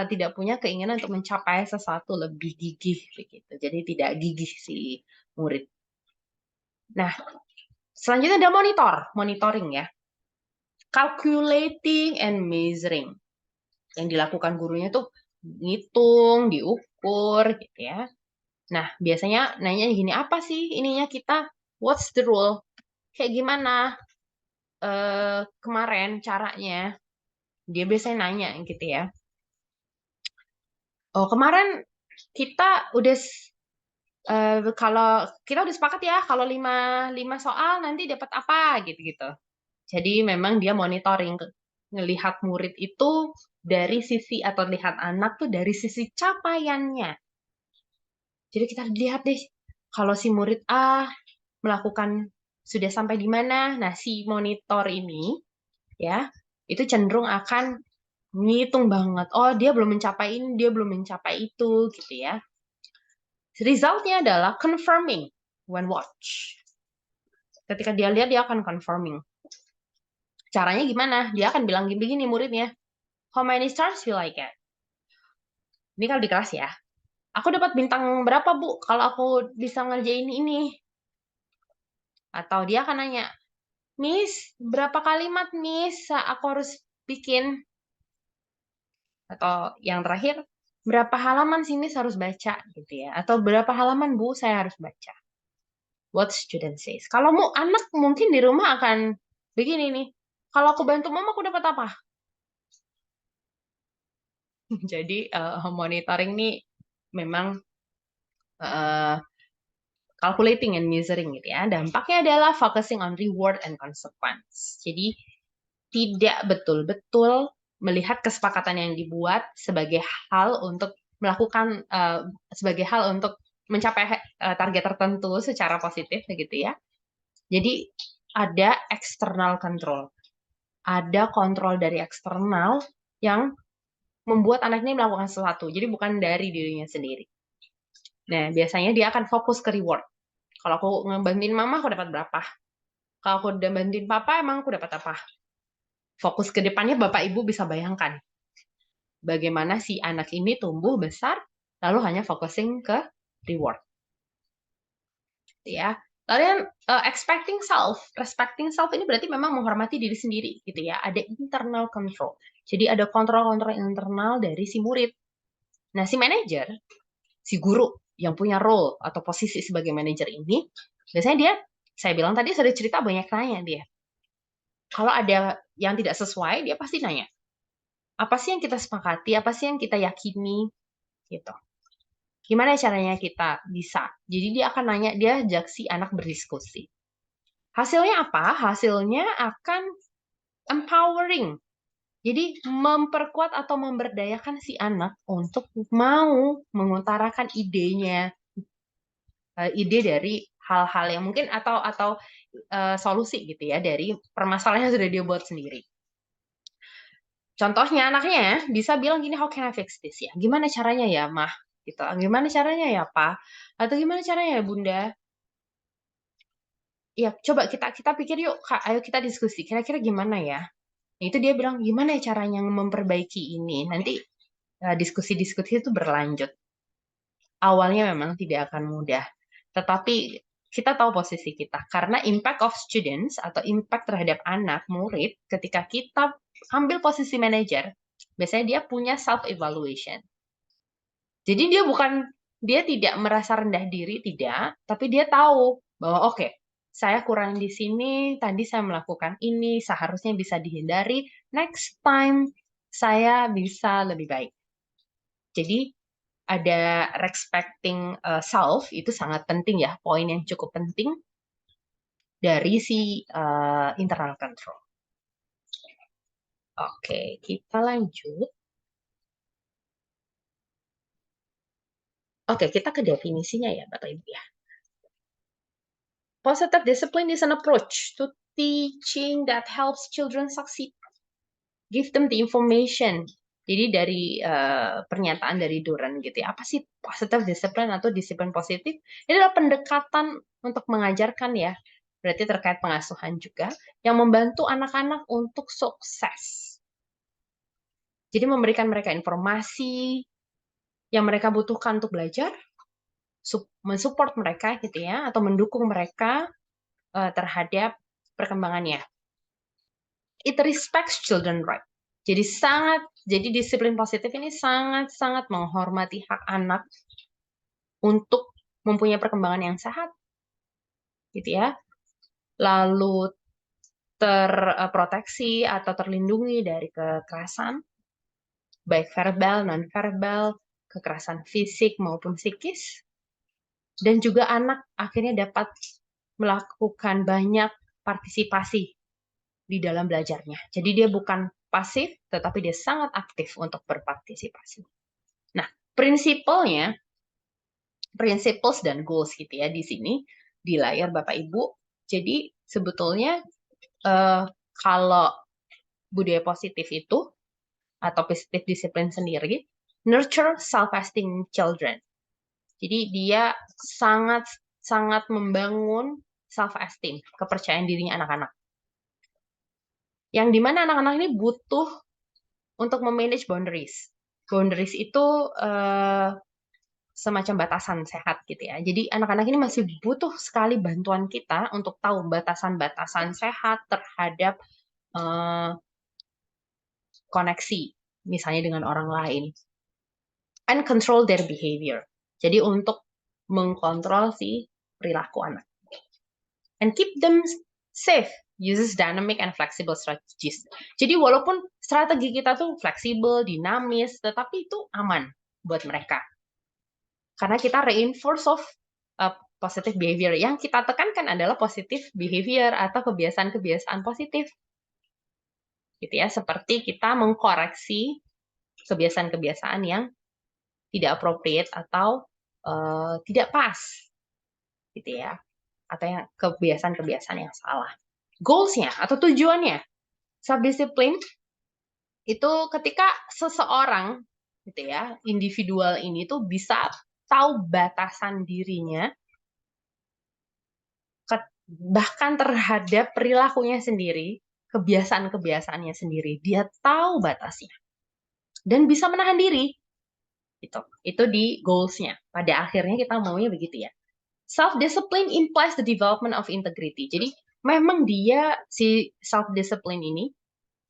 tidak punya keinginan untuk mencapai sesuatu lebih gigih begitu. Jadi tidak gigih si murid. Nah, selanjutnya ada monitoring ya. Calculating and measuring. Yang dilakukan gurunya tuh ngitung, diukur gitu ya. Nah, biasanya nanya gini, apa sih ininya kita? What's the rule? Kayak gimana kemarin caranya? Dia biasanya nanya gitu ya. Oh, kemarin kita udah kalau kita udah sepakat ya, kalau 5 soal nanti dapat apa gitu-gitu. Jadi memang dia monitoring, ngelihat murid itu dari sisi atau lihat anak tuh dari sisi capaiannya. Jadi kita lihat deh, kalau si murid A melakukan sudah sampai di mana, nah si monitor ini ya itu cenderung akan ngitung banget. Oh, dia belum mencapai ini, dia belum mencapai itu, gitu ya. Resultnya adalah confirming when watch. Ketika dia lihat, dia akan confirming. Caranya gimana? Dia akan bilang begini muridnya, how many stars will I get? Ini kalau di kelas ya. Aku dapat bintang berapa, Bu, kalau aku bisa ngerjain ini? Atau dia akan nanya, Miss, berapa kalimat, Miss, aku harus bikin? Atau yang terakhir, berapa halaman sih Miss harus baca gitu ya? Atau berapa halaman Bu saya harus baca? What student says. Kalau mau anak mungkin di rumah akan begini nih. Kalau aku bantu mama aku dapat apa? Jadi monitoring nih memang calculating and measuring gitu ya. Dampaknya adalah focusing on reward and consequence. Jadi tidak betul-betul melihat kesepakatan yang dibuat sebagai hal untuk melakukan sebagai hal untuk mencapai target tertentu secara positif begitu ya. Jadi ada external control. Ada kontrol dari eksternal yang membuat anak ini melakukan sesuatu. Jadi bukan dari dirinya sendiri. Nah, biasanya dia akan fokus ke reward. Kalau aku ngebantuin mama, aku dapat berapa? Kalau aku udah bantuin papa, emang aku dapat apa? Fokus ke depannya Bapak Ibu bisa bayangkan bagaimana si anak ini tumbuh besar lalu hanya focusing ke reward. Ya. Lalu yang expecting self, respecting self ini berarti memang menghormati diri sendiri gitu ya. Ada internal control. Jadi ada kontrol-kontrol internal dari si murid. Nah, si manajer, si guru yang punya role atau posisi sebagai manajer ini, biasanya dia, saya bilang tadi sudah cerita banyak tanya dia. Kalau ada yang tidak sesuai, dia pasti nanya. Apa sih yang kita sepakati? Apa sih yang kita yakini? Gitu. Gimana caranya kita bisa? Jadi dia akan nanya, dia ajak si anak berdiskusi. Hasilnya apa? Hasilnya akan empowering. Jadi memperkuat atau memberdayakan si anak untuk mau mengutarakan idenya, ide dari hal-hal yang mungkin atau solusi gitu ya dari permasalahan yang sudah dia buat sendiri. Contohnya anaknya bisa bilang gini, how can I fix this ya? Gimana caranya ya, Mah? Gitu. Gimana caranya ya, Pak? Atau gimana caranya ya, Bunda? Ya, coba kita pikir yuk, Kak. Ayo kita diskusi. Kira-kira gimana ya? Nah, itu dia bilang, gimana ya caranya memperbaiki ini? Nanti diskusi-diskusi itu berlanjut. Awalnya memang tidak akan mudah. Tetapi kita tahu posisi kita. Karena impact of students atau impact terhadap anak, murid, ketika kita ambil posisi manajer, biasanya dia punya self-evaluation. Jadi dia tidak merasa rendah diri, tidak. Tapi dia tahu bahwa oke, saya kurang di sini, tadi saya melakukan ini, seharusnya bisa dihindari. Next time, saya bisa lebih baik. Jadi ada respecting self itu sangat penting ya, poin yang cukup penting dari si internal control. Oke, kita lanjut. Oke, kita ke definisinya ya, Bapak Ibu ya. Positive discipline is an approach to teaching that helps children succeed. Give them the information. Jadi dari pernyataan dari Duran gitu ya, apa sih positive discipline atau disiplin positif? Ini adalah pendekatan untuk mengajarkan ya, berarti terkait pengasuhan juga, yang membantu anak-anak untuk sukses. Jadi memberikan mereka informasi yang mereka butuhkan untuk belajar, mensupport mereka gitu ya, atau mendukung mereka terhadap perkembangannya. It respects children right. Jadi disiplin positif ini sangat-sangat menghormati hak anak untuk mempunyai perkembangan yang sehat, gitu ya. Lalu terproteksi atau terlindungi dari kekerasan, baik verbal, non-verbal, kekerasan fisik maupun psikis. dan juga anak akhirnya dapat melakukan banyak partisipasi di dalam belajarnya. Jadi dia bukan pasif, tetapi dia sangat aktif untuk berpartisipasi. Nah, principles dan goals gitu ya di sini di layar Bapak Ibu. Jadi sebetulnya kalau budaya positif itu atau positive discipline sendiri, nurture self-esteem children. Jadi dia sangat membangun self-esteem, kepercayaan dirinya anak-anak. Yang dimana anak-anak ini butuh untuk memanage boundaries. Boundaries itu semacam batasan sehat gitu ya. Jadi anak-anak ini masih butuh sekali bantuan kita untuk tahu batasan-batasan sehat terhadap koneksi, misalnya dengan orang lain. And control their behavior. Jadi untuk mengkontrol si perilaku anak. And keep them safe, uses dynamic and flexible strategies. Jadi walaupun strategi kita tuh fleksibel, dinamis, tetapi itu aman buat mereka. Karena kita reinforce of positive behavior. Yang kita tekankan adalah positive behavior atau kebiasaan-kebiasaan positif. Gitu ya, seperti kita mengkoreksi kebiasaan-kebiasaan yang tidak appropriate atau tidak pas. Gitu ya. Atau yang kebiasaan-kebiasaan yang salah. Goals-nya atau tujuannya. Self-discipline itu ketika seseorang gitu ya, individual ini tuh bisa tahu batasan dirinya bahkan terhadap perilakunya sendiri, kebiasaan-kebiasaannya sendiri. Dia tahu batasnya dan bisa menahan diri. Itu di goals-nya. Pada akhirnya kita maunya begitu ya. Self-discipline implies the development of integrity. Jadi memang dia si self-discipline ini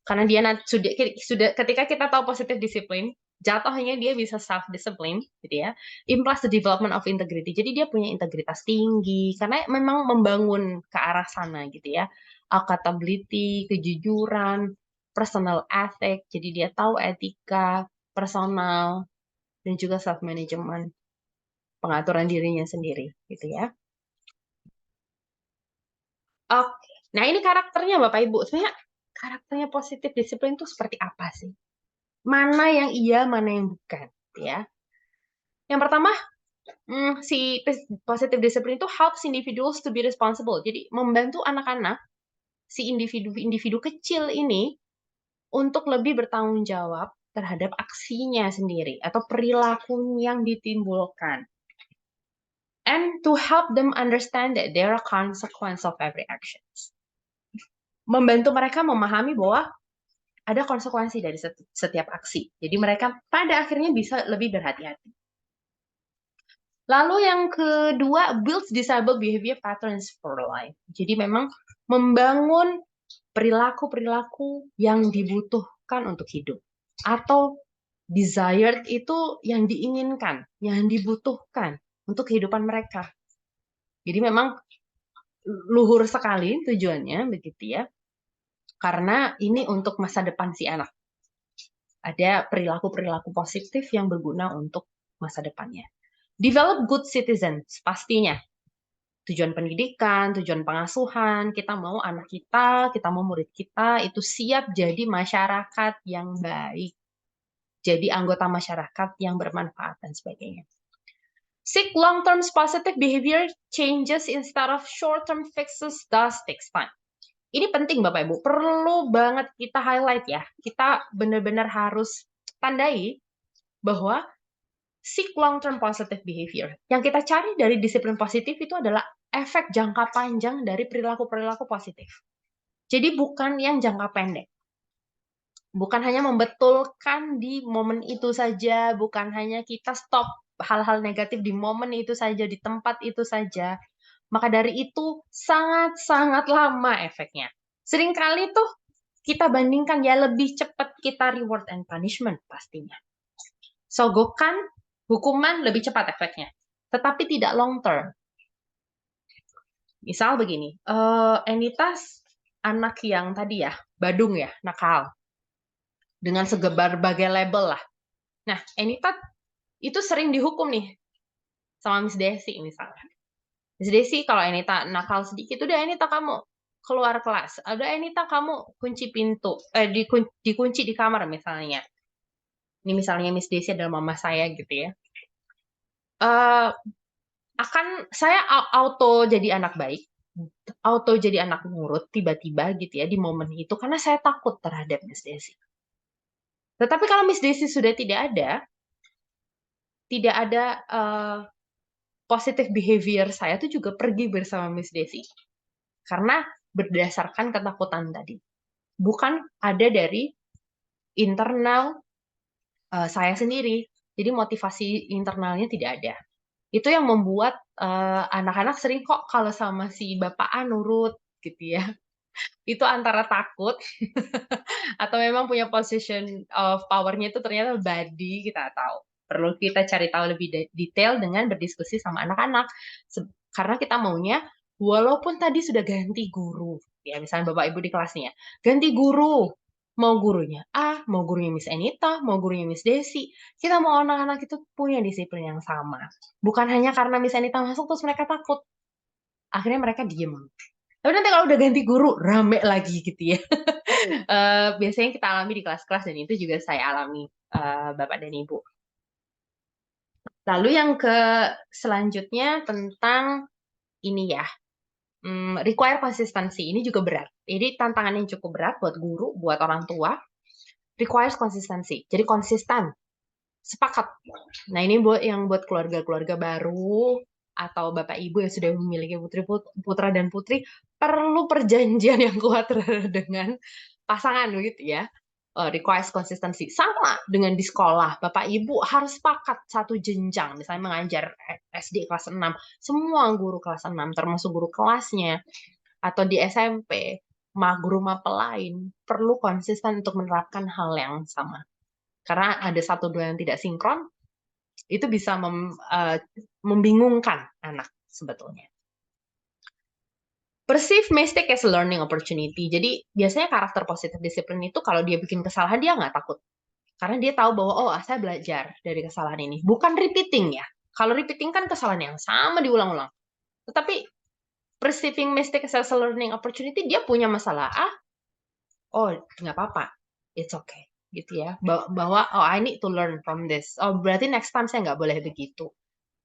karena dia sudah ketika kita tahu positive discipline, jatuhnya dia bisa self-discipline, gitu ya. Implies the development of integrity. Jadi dia punya integritas tinggi, karena memang membangun ke arah sana, gitu ya. Accountability, kejujuran, personal ethic, jadi dia tahu etika, personal, dan juga self-management, pengaturan dirinya sendiri, gitu ya. Oke, nah ini karakternya Bapak Ibu. Sebenarnya karakternya positive discipline itu seperti apa sih? Mana yang iya, mana yang bukan, ya. Yang pertama, si positive discipline itu helps individuals to be responsible. Jadi membantu anak-anak, si individu kecil ini untuk lebih bertanggung jawab terhadap aksinya sendiri atau perilaku yang ditimbulkan. And to help them understand that there are consequences of every actions. Membantu mereka memahami bahwa ada konsekuensi dari setiap aksi. Jadi mereka pada akhirnya bisa lebih berhati-hati. Lalu yang kedua, builds desirable behavior patterns for life. Jadi memang membangun perilaku-perilaku yang dibutuhkan untuk hidup. Atau desired itu yang diinginkan, yang dibutuhkan untuk kehidupan mereka. Jadi memang luhur sekali tujuannya, begitu ya. Karena ini untuk masa depan si anak. Ada perilaku-perilaku positif yang berguna untuk masa depannya. Develop good citizens, pastinya. Tujuan pendidikan, tujuan pengasuhan, kita mau anak kita mau murid kita, itu siap jadi masyarakat yang baik. Jadi anggota masyarakat yang bermanfaat dan sebagainya. Seek long-term positive behavior changes instead of short-term fixes, thus takes time. Ini penting Bapak Ibu, perlu banget kita highlight ya. Kita benar-benar harus tandai bahwa seek long-term positive behavior. Yang kita cari dari disiplin positif itu adalah efek jangka panjang dari perilaku-perilaku positif. Jadi bukan yang jangka pendek. Bukan hanya membetulkan di momen itu saja, bukan hanya kita stop hal-hal negatif di momen itu saja, di tempat itu saja. Maka dari itu sangat-sangat lama efeknya. Seringkali tuh kita bandingkan ya lebih cepat kita reward and punishment pastinya. Sogokan, hukuman lebih cepat efeknya, tetapi tidak long term. Misal begini, entitas anak yang tadi ya, badung ya, nakal. Dengan berbagai label lah. Nah, entitas itu sering dihukum nih. sama Miss Desi misalnya. Miss Desi kalau Enita nakal sedikit, udah Enita kamu keluar kelas. Udah Enita kamu kunci pintu, dikunci di kamar misalnya. Ini misalnya Miss Desi adalah mama saya gitu ya. Saya auto jadi anak baik, auto jadi anak nurut tiba-tiba gitu ya di momen itu karena saya takut terhadap Miss Desi. Tetapi kalau Miss Desi sudah tidak ada positive behavior saya tuh juga pergi bersama Miss Desi. Karena berdasarkan ketakutan tadi. Bukan ada dari internal saya sendiri. Jadi motivasi internalnya tidak ada. Itu yang membuat anak-anak sering kok kalau sama si bapak A nurut gitu ya. Itu antara takut atau memang punya position of power-nya itu ternyata body, kita tahu. Perlu kita cari tahu lebih detail dengan berdiskusi sama anak-anak. Karena kita maunya, walaupun tadi sudah ganti guru, ya misalnya Bapak Ibu di kelasnya, ganti guru, mau gurunya A, mau gurunya Miss Enita, mau gurunya Miss Desi, kita mau anak-anak itu punya disiplin yang sama. Bukan hanya karena Miss Enita masuk terus mereka takut. Akhirnya mereka diem. Tapi nanti kalau udah ganti guru, rame lagi gitu ya. Biasanya kita alami di kelas-kelas dan itu juga saya alami Bapak dan Ibu. Lalu yang selanjutnya tentang ini ya, require konsistensi. Ini juga berat. Jadi tantangan yang cukup berat buat guru, buat orang tua, requires konsistensi. Jadi konsisten, sepakat. Nah ini buat keluarga-keluarga baru atau bapak ibu yang sudah memiliki putra dan putri, perlu perjanjian yang kuat dengan pasangan begitu ya. Requires konsistensi. Sama dengan di sekolah, bapak ibu harus sepakat satu jenjang, misalnya mengajar SD kelas 6, semua guru kelas 6 termasuk guru kelasnya, atau di SMP, guru mapel lain perlu konsisten untuk menerapkan hal yang sama. Karena ada satu dua yang tidak sinkron, itu bisa membingungkan anak sebetulnya. Perceive mistake as a learning opportunity. Jadi biasanya karakter positif disiplin itu kalau dia bikin kesalahan dia nggak takut. Karena dia tahu bahwa oh saya belajar dari kesalahan ini. Bukan repeating ya. Kalau repeating kan kesalahan yang sama diulang-ulang. Tetapi perceiving mistake as a learning opportunity, dia punya masalah A, oh nggak apa-apa, it's okay gitu ya. Bahwa oh I need to learn from this. Oh berarti next time saya nggak boleh begitu.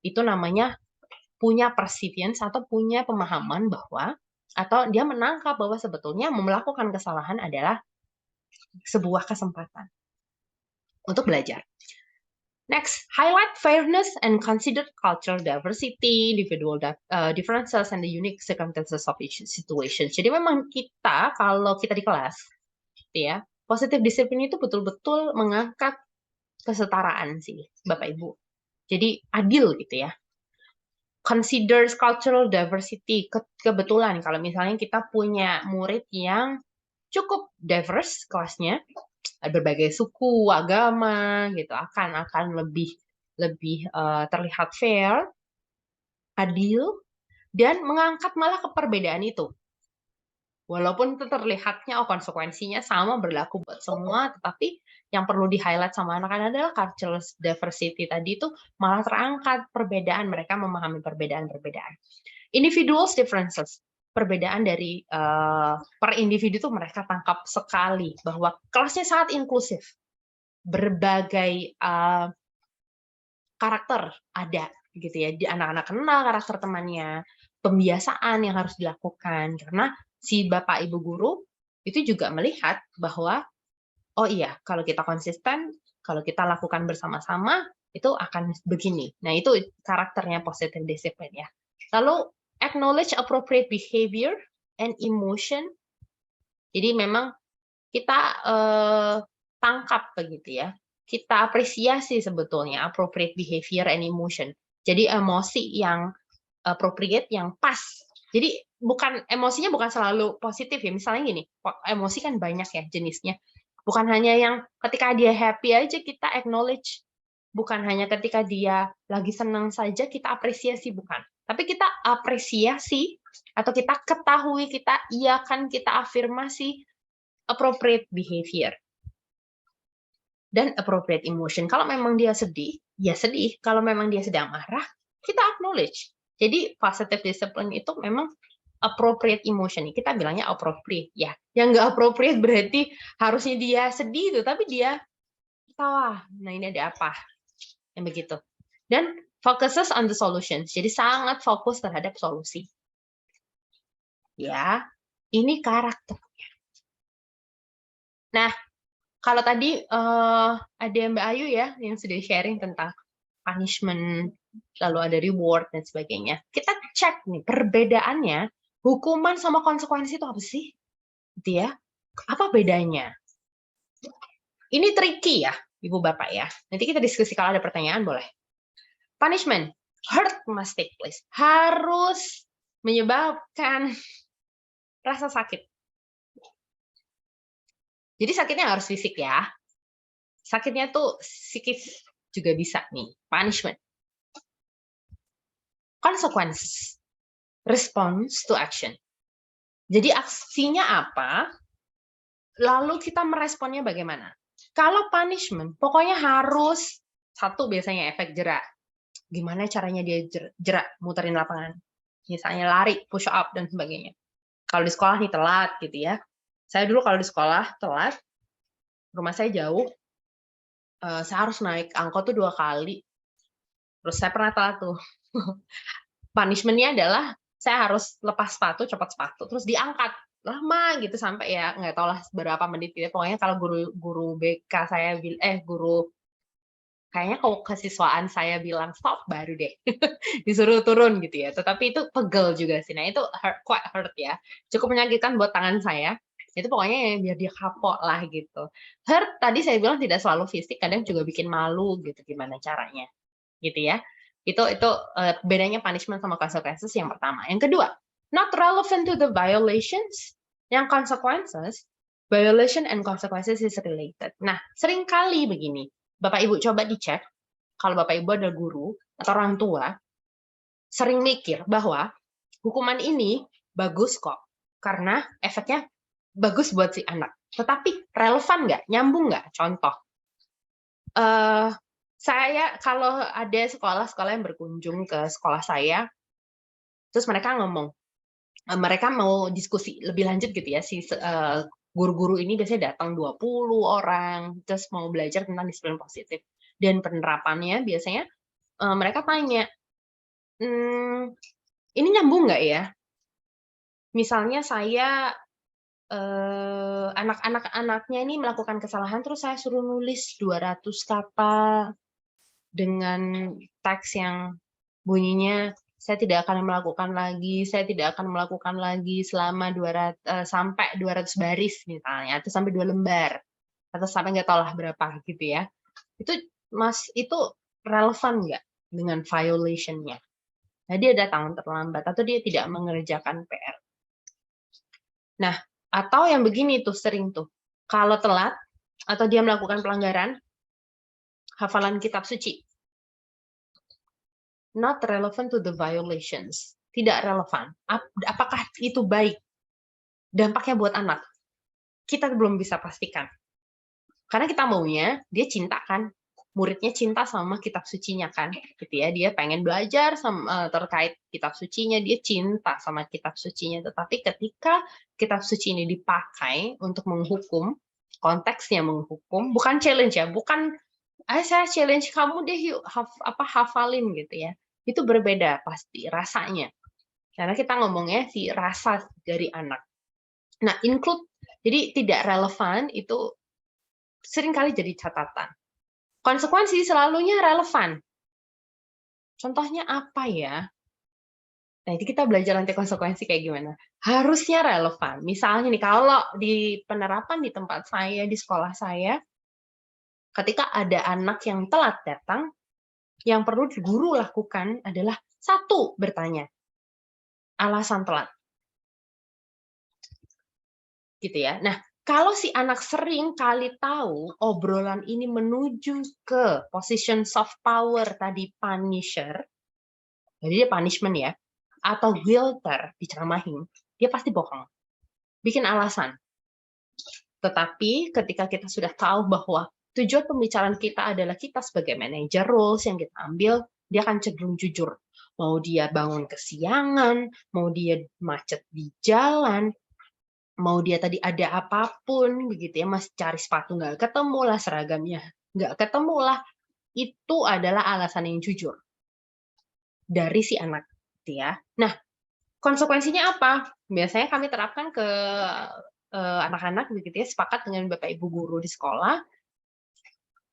Itu namanya punya perseverance atau punya pemahaman bahwa atau dia menangkap bahwa sebetulnya melakukan kesalahan adalah sebuah kesempatan untuk belajar. Next, highlight fairness and consider cultural diversity, individual differences, and the unique circumstances of each situation. Jadi memang kita, kalau kita di kelas, ya, positive discipline itu betul-betul mengangkat kesetaraan sih, Bapak Ibu. Jadi adil gitu ya. Considers cultural diversity. Kebetulan kalau misalnya kita punya murid yang cukup diverse kelasnya, berbagai suku, agama gitu, akan lebih terlihat fair, adil, dan mengangkat malah keperbedaan itu. Walaupun itu terlihatnya konsekuensinya sama berlaku buat semua, tetapi yang perlu di-highlight sama anak-anak adalah cultural diversity tadi itu malah terangkat perbedaan, mereka memahami perbedaan-perbedaan. Individuals differences, perbedaan dari per individu itu mereka tangkap sekali bahwa kelasnya sangat inklusif, berbagai karakter ada gitu ya, di anak-anak kenal karakter temannya, pembiasaan yang harus dilakukan karena si bapak ibu guru itu juga melihat bahwa oh iya, kalau kita konsisten, kalau kita lakukan bersama-sama, itu akan begini. Nah, itu karakternya positive discipline ya. Lalu, acknowledge appropriate behavior and emotion. Jadi memang kita tangkap begitu ya. Kita apresiasi sebetulnya appropriate behavior and emotion. Jadi emosi yang appropriate, yang pas. Jadi emosinya bukan selalu positif ya. Misalnya gini, emosi kan banyak ya jenisnya. Bukan hanya yang ketika dia happy aja kita acknowledge. Bukan hanya ketika dia lagi senang saja kita apresiasi, bukan. Tapi kita apresiasi atau kita ketahui, kita iakan, kita afirmasi appropriate behavior. Dan appropriate emotion. Kalau memang dia sedih, ya sedih. Kalau memang dia sedang marah, kita acknowledge. Jadi positive discipline itu memang appropriate emotion. Kita bilangnya appropriate ya. Yang nggak appropriate berarti harusnya dia sedih tuh, tapi dia tawa. Nah, ini ada apa? Yang begitu. Dan focuses on the solutions. Jadi sangat fokus terhadap solusi. Ya, ini karakternya. Nah, kalau tadi ada Mbak Ayu ya yang sudah sharing tentang punishment, lalu ada reward dan sebagainya. Kita cek nih perbedaannya, hukuman sama konsekuensi itu apa sih? Gitu ya. Apa bedanya? Ini tricky ya, Ibu Bapak ya. Nanti kita diskusi kalau ada pertanyaan boleh. Punishment, hurt must take place. Harus menyebabkan rasa sakit. Jadi sakitnya harus fisik ya. Sakitnya tuh psikis juga bisa nih. Punishment. Consequences. Response to action. Jadi aksinya apa? Lalu kita meresponnya bagaimana? Kalau punishment, pokoknya harus satu biasanya efek jerak. Gimana caranya dia jerak, muterin lapangan. Misalnya lari, push up, dan sebagainya. Kalau di sekolah nih telat gitu ya. Saya dulu kalau di sekolah telat, rumah saya jauh, saya harus naik angkot tuh 2 kali. Terus saya pernah telat tuh. Punishment-nya adalah saya harus lepas sepatu, copot sepatu, terus diangkat. Lama gitu sampai ya nggak tahu lah berapa menit ya. Pokoknya kalau guru BK saya guru kayaknya kalau kesiswaan saya bilang stop baru deh disuruh turun gitu ya. Tetapi itu pegel juga sih. Nah itu quite hurt ya. Cukup menyakitkan buat tangan saya. Itu pokoknya ya, biar dia kapok lah gitu. Hurt tadi saya bilang tidak selalu fisik, kadang juga bikin malu gitu gimana caranya. Gitu ya. Itu bedanya punishment sama consequences yang pertama. Yang kedua, not relevant to the violations. Yang consequences, violation and consequences is related. Nah, seringkali begini. Bapak Ibu coba dicek, kalau Bapak Ibu ada guru atau orang tua, sering mikir bahwa hukuman ini bagus kok, karena efeknya bagus buat si anak. Tetapi relevan nggak? Nyambung nggak? Contoh, saya kalau ada sekolah-sekolah yang berkunjung ke sekolah saya, terus mereka ngomong, mereka mau diskusi lebih lanjut gitu ya, si guru-guru ini biasanya datang 20 orang, terus mau belajar tentang disiplin positif. Dan penerapannya biasanya mereka tanya, ini nyambung nggak ya? Misalnya saya, anak-anaknya ini melakukan kesalahan, terus saya suruh nulis 200 kata dengan teks yang bunyinya, saya tidak akan melakukan lagi selama 200 sampai 200 baris misalnya, atau sampai 2 lembar, atau sampai nggak tahu lah berapa gitu ya. Itu relevan nggak dengan violation-nya? Nah, dia datang terlambat atau dia tidak mengerjakan PR. Nah, atau yang begini tuh sering tuh, kalau telat atau dia melakukan pelanggaran, hafalan kitab suci. Not relevant to the violations. Tidak relevan. Apakah itu baik? Dampaknya buat anak? Kita belum bisa pastikan. Karena kita maunya, dia cinta kan? Muridnya cinta sama kitab sucinya kan? Gitu ya. Dia pengen belajar terkait kitab sucinya, dia cinta sama kitab sucinya. Tetapi ketika kitab suci ini dipakai untuk menghukum, konteksnya menghukum, bukan challenge ya, bukan saya challenge kamu deh yuk hafalin gitu ya. Itu berbeda pasti rasanya. Karena kita ngomongnya si rasa dari anak. Nah, include, jadi tidak relevan itu seringkali jadi catatan. Konsekuensi selalunya relevan. Contohnya apa ya? Nah, itu kita belajar nanti konsekuensi kayak gimana. Harusnya relevan. Misalnya nih, kalau di penerapan di tempat saya, di sekolah saya, ketika ada anak yang telat datang, yang perlu guru lakukan adalah satu, bertanya alasan telat. Gitu ya. Nah, kalau si anak sering kali tahu obrolan ini menuju ke position soft power tadi punisher, jadi dia punishment ya, atau guilter, diceramahin, dia pasti bohong. Bikin alasan. Tetapi ketika kita sudah tahu bahwa tujuan pembicaraan kita adalah kita sebagai manajer roles yang kita ambil, dia akan cenderung jujur. mau dia bangun kesiangan, mau dia macet di jalan, mau dia tadi ada apapun begitu ya, masih cari sepatu nggak ketemu lah, seragamnya nggak ketemu lah, itu adalah alasan yang jujur dari si anak gitu ya. Nah, konsekuensinya apa? Biasanya kami terapkan ke anak-anak begitu ya, sepakat dengan Bapak Ibu guru di sekolah,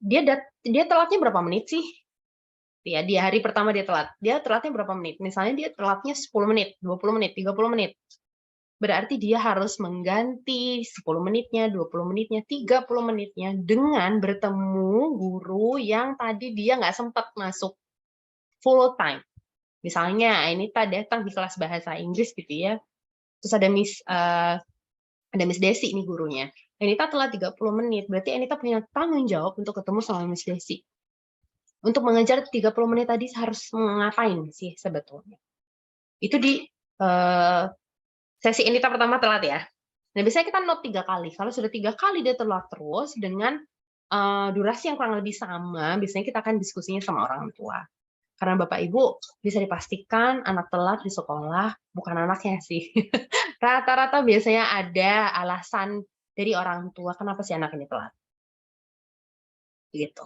dia telatnya berapa menit sih? Ya, di hari pertama dia telatnya berapa menit? Misalnya dia telatnya 10 menit, 20 menit, 30 menit. Berarti dia harus mengganti 10 menitnya, 20 menitnya, 30 menitnya dengan bertemu guru yang tadi dia nggak sempat masuk full time. Misalnya Anita datang di kelas bahasa Inggris gitu ya, terus ada Miss Desi nih gurunya. Anita telat 30 menit, berarti Anita punya tanggung jawab untuk ketemu sama Miss Desi. Untuk mengejar 30 menit tadi harus ngapain sih sebetulnya? Itu di sesi Anita pertama telat ya. Nah, biasanya kita note 3 kali. Kalau sudah 3 kali dia telat terus dengan durasi yang kurang lebih sama, biasanya kita akan diskusinya sama orang tua. Karena Bapak Ibu bisa dipastikan anak telat di sekolah bukan anaknya sih. Rata-rata biasanya ada alasan dari orang tua kenapa si anak ini telat. Gitu.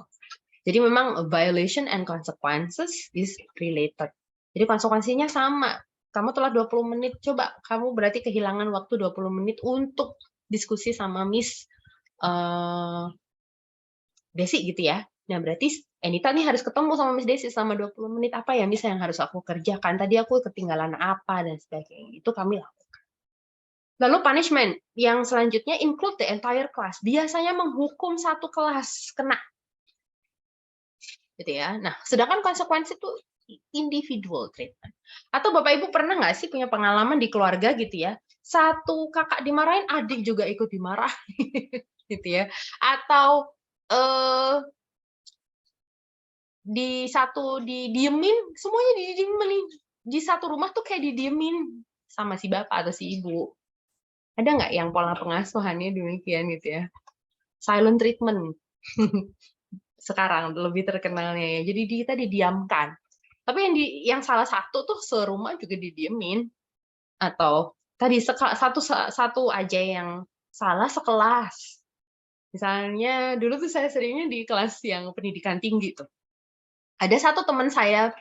Jadi memang violation and consequences is related. Jadi konsekuensinya sama. Kamu telat 20 menit, coba kamu berarti kehilangan waktu 20 menit untuk diskusi sama Miss Desi gitu ya. Nah, berarti Anita nih harus ketemu sama Miss Desi selama 20 menit. Apa ya Miss yang harus aku kerjakan? Tadi aku ketinggalan apa dan sebagainya. Itu kami lakukan. Lalu punishment yang selanjutnya include the entire class. Biasanya menghukum satu kelas kena. Gitu ya. Nah, sedangkan konsekuensi itu individual treatment. Atau Bapak Ibu pernah nggak sih punya pengalaman di keluarga gitu ya? Satu kakak dimarahin, adik juga ikut dimarahin. Gitu ya. Atau didiemin, semuanya didiemin di satu rumah tuh kayak didiemin sama si bapak atau si ibu. Ada nggak yang pola pengasuhannya demikian gitu ya? Silent treatment sekarang lebih terkenalnya ya. Jadi kita didiamkan. Tapi yang salah satu tuh serumah juga didiemin. Atau tadi satu aja yang salah sekelas. Misalnya dulu tuh saya seringnya di kelas yang pendidikan tinggi tuh. Ada satu teman saya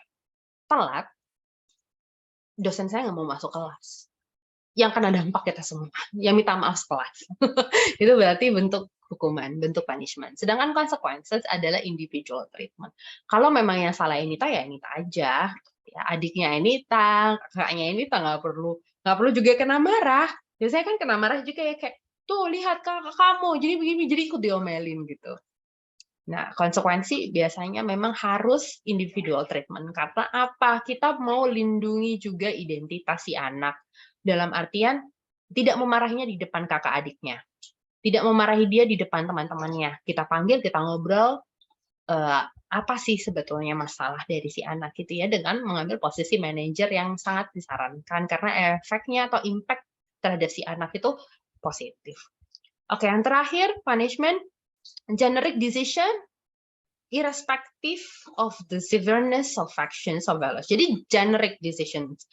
telat, dosen saya nggak mau masuk kelas. Yang kena dampak kita semua, yang minta maaf sekelas. Itu berarti bentuk hukuman, bentuk punishment. Sedangkan consequences adalah individual treatment. Kalau memang yang salah Anita, ya Anita aja. Ya, adiknya Anita, kakaknya Anita nggak perlu juga kena marah. Biasanya kan kena marah juga ya kayak, tuh lihat kakak kamu, jadi begini, jadi ikut diomelin gitu. Nah, konsekuensi biasanya memang harus individual treatment. Karena apa? Kita mau lindungi juga identitas si anak. Dalam artian, tidak memarahinya di depan kakak adiknya. Tidak memarahi dia di depan teman-temannya. Kita panggil, kita ngobrol, apa sih sebetulnya masalah dari si anak gitu ya, dengan mengambil posisi manajer yang sangat disarankan. Karena efeknya atau impact terhadap si anak itu positif. Oke, yang terakhir, punishment. Generic decision irrespective of the severeness of actions of violence. Jadi generic decisions.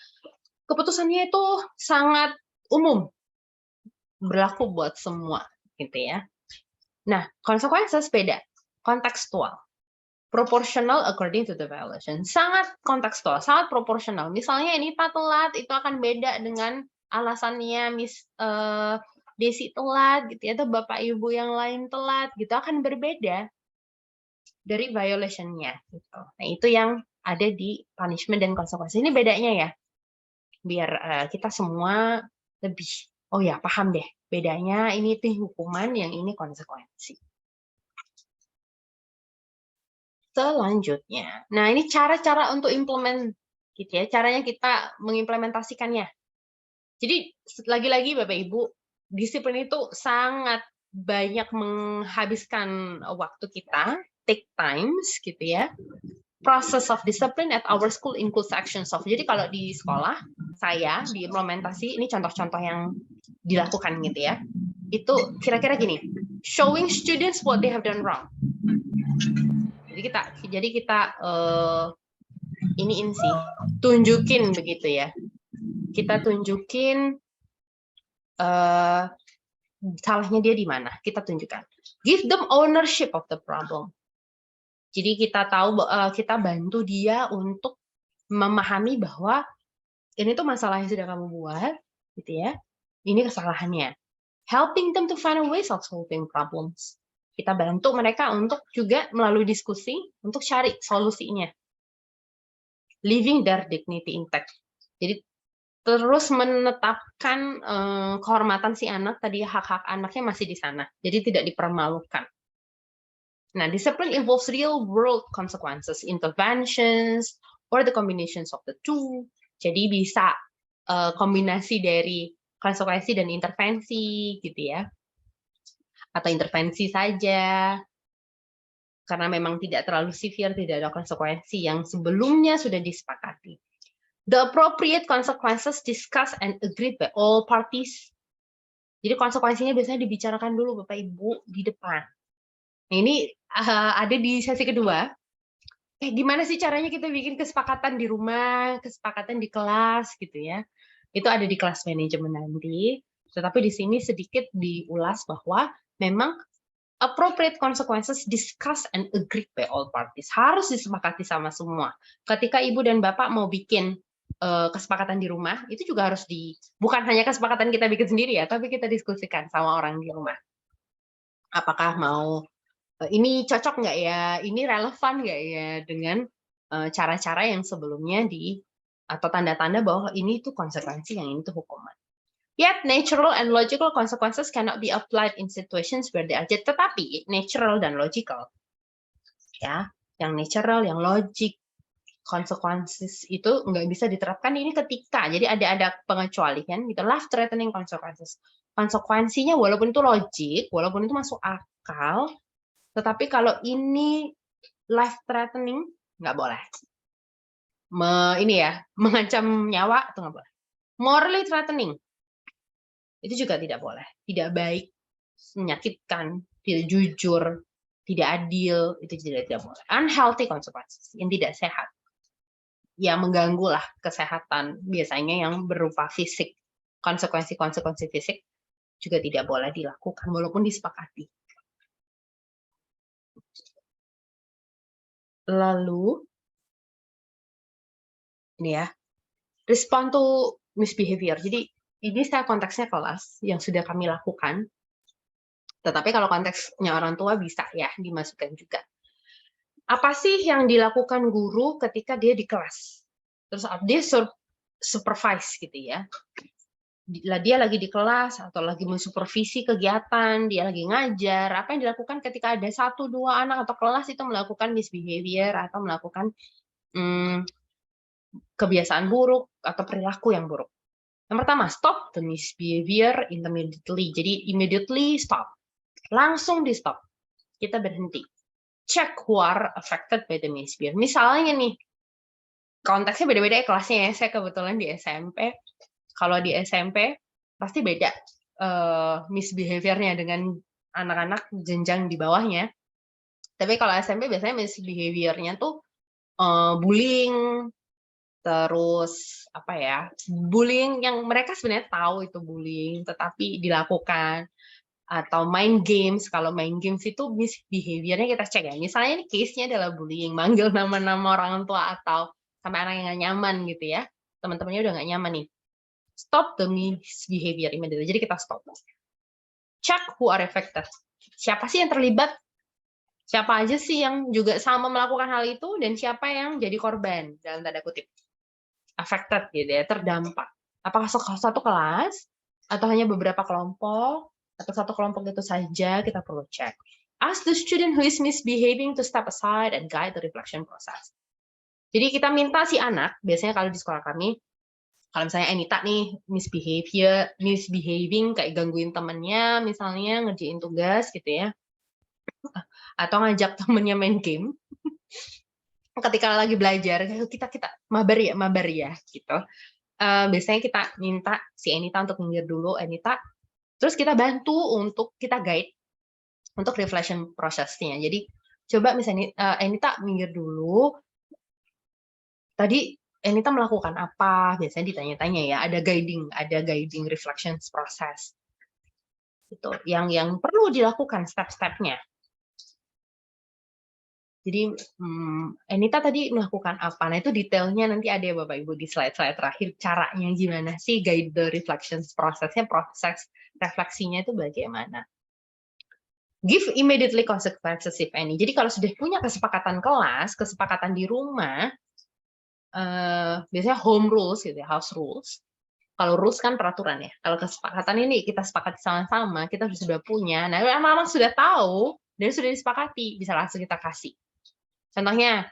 Keputusannya itu sangat umum. Berlaku buat semua gitu ya. Nah, consequences beda. Kontekstual. Proportional according to the violation. Sangat kontekstual, sangat proporsional. Misalnya Anita telat, itu akan beda dengan alasannya Miss Desi telat gitu ya, atau Bapak Ibu yang lain telat gitu, akan berbeda dari violation-nya gitu. Nah, itu yang ada di punishment dan konsekuensi. Ini bedanya ya. Biar kita semua lebih oh ya, paham deh. Bedanya ini tuh hukuman, yang ini konsekuensi. Selanjutnya. Nah, ini cara-cara untuk implement gitu ya. Caranya kita mengimplementasikannya. Jadi lagi-lagi Bapak Ibu, disiplin itu sangat banyak menghabiskan waktu kita, take times gitu ya. Process of discipline at our school includes actions of. Jadi kalau di sekolah saya diimplementasi, ini contoh-contoh yang dilakukan gitu ya. Itu kira-kira gini, showing students what they have done wrong. Jadi kita iniin sih, tunjukin begitu ya. Kita tunjukin salahnya dia di mana. Kita tunjukkan. Give them ownership of the problem. Jadi kita tahu, kita bantu dia untuk memahami bahwa ini tuh masalah yang sudah kamu buat, gitu ya. Ini kesalahannya. Helping them to find a ways of solving problems. Kita bantu mereka untuk juga melalui diskusi untuk cari solusinya. Leaving their dignity intact. Jadi terus menetapkan kehormatan si anak, tadi hak-hak anaknya masih di sana. Jadi tidak dipermalukan. Nah, discipline involves real-world consequences, interventions, or the combinations of the two. Jadi bisa kombinasi dari konsekuensi dan intervensi, gitu ya. Atau intervensi saja, karena memang tidak terlalu severe, tidak ada konsekuensi yang sebelumnya sudah disepakati. The appropriate consequences discussed and agreed by all parties. Jadi konsekuensinya biasanya dibicarakan dulu Bapak Ibu di depan. Nah, ini ada di sesi kedua. Gimana sih caranya kita bikin kesepakatan di rumah, kesepakatan di kelas gitu ya. Itu ada di kelas manajemen nanti. Tetapi di sini sedikit diulas bahwa memang appropriate consequences discussed and agreed by all parties. Harus disepakati sama semua. Ketika ibu dan bapak mau bikin kesepakatan di rumah, itu juga harus bukan hanya kesepakatan kita bikin sendiri ya, tapi kita diskusikan sama orang di rumah. Apakah mau ini cocok nggak ya, ini relevan nggak ya dengan cara-cara yang sebelumnya atau tanda-tanda bahwa ini tuh konsekuensi, yang ini tuh hukuman. Yet natural and logical consequences cannot be applied in situations where they are just. Tetapi natural dan logical, ya, yang natural, yang logik, consequences itu nggak bisa diterapkan ini ketika, jadi ada pengecualian gitu, life threatening consequences. Konsekuensinya walaupun itu logik, walaupun itu masuk akal, tetapi kalau ini life threatening nggak boleh. Ini ya, mengancam nyawa itu nggak boleh. Morally threatening itu juga tidak boleh, tidak baik, menyakitkan, tidak jujur, tidak adil, itu tidak boleh. Unhealthy consequences, yang tidak sehat, yang mengganggu lah kesehatan, biasanya yang berupa fisik, konsekuensi fisik juga tidak boleh dilakukan walaupun disepakati. Lalu ini ya, respond to misbehavior. Jadi ini saya konteksnya kelas yang sudah kami lakukan, tetapi kalau konteksnya orang tua bisa ya dimasukkan juga. Apa sih yang dilakukan guru ketika dia di kelas? Terus dia supervise gitu ya. Dia lagi di kelas atau lagi mensupervisi kegiatan, dia lagi ngajar, apa yang dilakukan ketika ada 1-2 anak atau kelas itu melakukan misbehavior atau melakukan kebiasaan buruk atau perilaku yang buruk. Yang pertama, stop the misbehavior immediately. Jadi immediately stop. Langsung di stop. Kita berhenti. Check who are affected by the misbehavior. Misalnya nih, konteksnya beda-beda ya kelasnya ya. Saya kebetulan di SMP. Kalau di SMP pasti beda misbehavior-nya dengan anak-anak jenjang di bawahnya. Tapi kalau SMP biasanya misbehavior-nya tuh bullying, terus apa ya, bullying yang mereka sebenarnya tahu itu bullying, tetapi dilakukan. Atau main games, kalau main games itu misbehavior-nya kita cek ya. Misalnya ini case-nya adalah bullying, manggil nama-nama orang tua atau sampai anak yang nggak nyaman gitu ya. Teman-temannya udah nggak nyaman nih. Stop the misbehavior immediately. Jadi kita stop. Check who are affected. Siapa sih yang terlibat? Siapa aja sih yang juga sama melakukan hal itu dan siapa yang jadi korban dalam tanda kutip. Affected gitu ya, terdampak. Apakah satu kelas atau hanya beberapa kelompok? Atau satu kelompok itu saja, kita perlu cek. Ask the student who is misbehaving to step aside and guide the reflection process. Jadi kita minta si anak, biasanya kalau di sekolah kami, kalau misalnya Anita nih misbehaving kayak gangguin temennya, misalnya ngerjain tugas gitu ya, atau ngajak temennya main game, ketika lagi belajar, kita mabar ya gitu. Biasanya kita minta si Anita untuk minggir dulu, Anita. Terus kita bantu untuk kita guide untuk reflection prosesnya. Jadi coba misalnya Anita minggir dulu, tadi Anita melakukan apa? Biasanya ditanya-tanya ya, ada guiding reflections process. Itu yang perlu dilakukan step-stepnya. Jadi Anita tadi melakukan apa? Nah itu detailnya nanti ada ya Bapak Ibu di slide-slide terakhir, caranya gimana sih guide the reflections prosesnya, proses refleksinya itu bagaimana. Give immediately consequences if any. Jadi kalau sudah punya kesepakatan kelas, kesepakatan di rumah, biasanya home rules gitu ya, house rules. Kalau rules kan peraturan ya. Kalau kesepakatan ini kita sepakati sama-sama, kita sudah punya. Nah, memang sudah tahu dan sudah disepakati, bisa langsung kita kasih. Contohnya,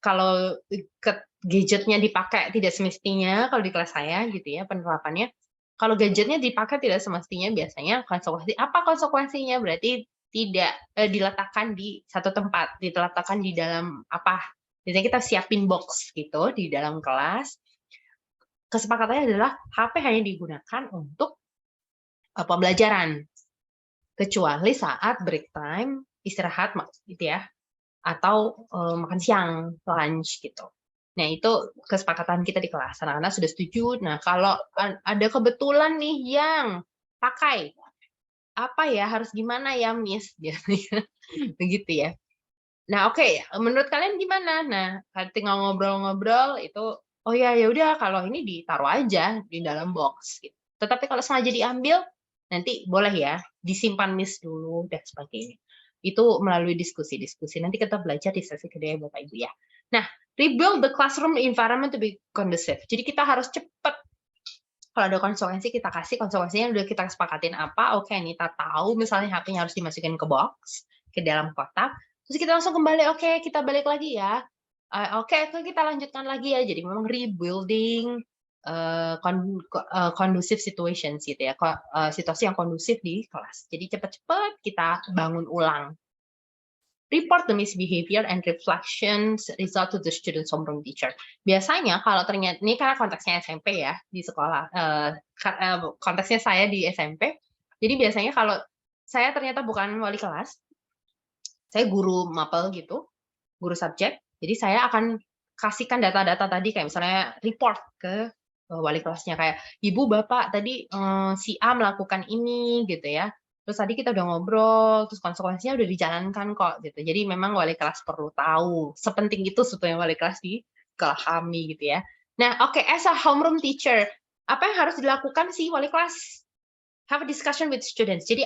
kalau gadgetnya dipakai tidak semestinya, kalau di kelas saya gitu ya penerapannya, kalau gadgetnya dipakai tidak semestinya, biasanya konsekuensinya? Berarti tidak diletakkan di satu tempat, diletakkan di dalam apa? Biasanya kita siapin box gitu di dalam kelas. Kesepakatannya adalah HP hanya digunakan untuk pembelajaran, kecuali saat break time, istirahat gitu ya, atau makan siang, lunch gitu. Nah, itu kesepakatan kita di kelas. Anak-anak sudah setuju. Nah, kalau ada kebetulan nih yang pakai, apa ya, harus gimana ya, Miss? Biasanya begitu ya. Nah, oke, menurut kalian gimana? Nah, tinggal ngobrol-ngobrol itu, oh ya, ya udah kalau ini ditaruh aja di dalam box gitu. Tetapi kalau sengaja diambil, nanti boleh ya, disimpan Miss dulu dan sebagainya. Itu melalui diskusi-diskusi. Nanti kita belajar di sesi kedua ya, Bapak Ibu ya. Nah, rebuild the classroom environment to be conducive. Jadi kita harus cepat. Kalau ada konsekuensi, kita kasih konsekuensinya, udah kita sepakatin apa, oke, Anita tahu misalnya HP-nya harus dimasukin ke box, ke dalam kotak, terus kita langsung kembali, oke, kita balik lagi ya. Oke, kita lanjutkan lagi ya. Jadi memang rebuilding conducive situations gitu ya, situasi yang kondusif di kelas. Jadi cepat-cepat kita bangun ulang. Report the misbehavior and reflections result to the student's homeroom teacher. Biasanya kalau ternyata, ini karena konteksnya SMP ya, di sekolah, konteksnya saya di SMP, jadi biasanya kalau saya ternyata bukan wali kelas, saya guru mapel gitu, guru subjek, jadi saya akan kasihkan data-data tadi, kayak misalnya report ke wali kelasnya, kayak, Ibu, Bapak, tadi si A melakukan ini, gitu ya. Terus tadi kita udah ngobrol, terus konsekuensinya udah dijalankan kok, gitu. Jadi memang wali kelas perlu tahu. Sepenting itu sebetulnya wali kelas di sekolah kami, gitu ya. Nah, oke, as a homeroom teacher, apa yang harus dilakukan si wali kelas? Have a discussion with students. Jadi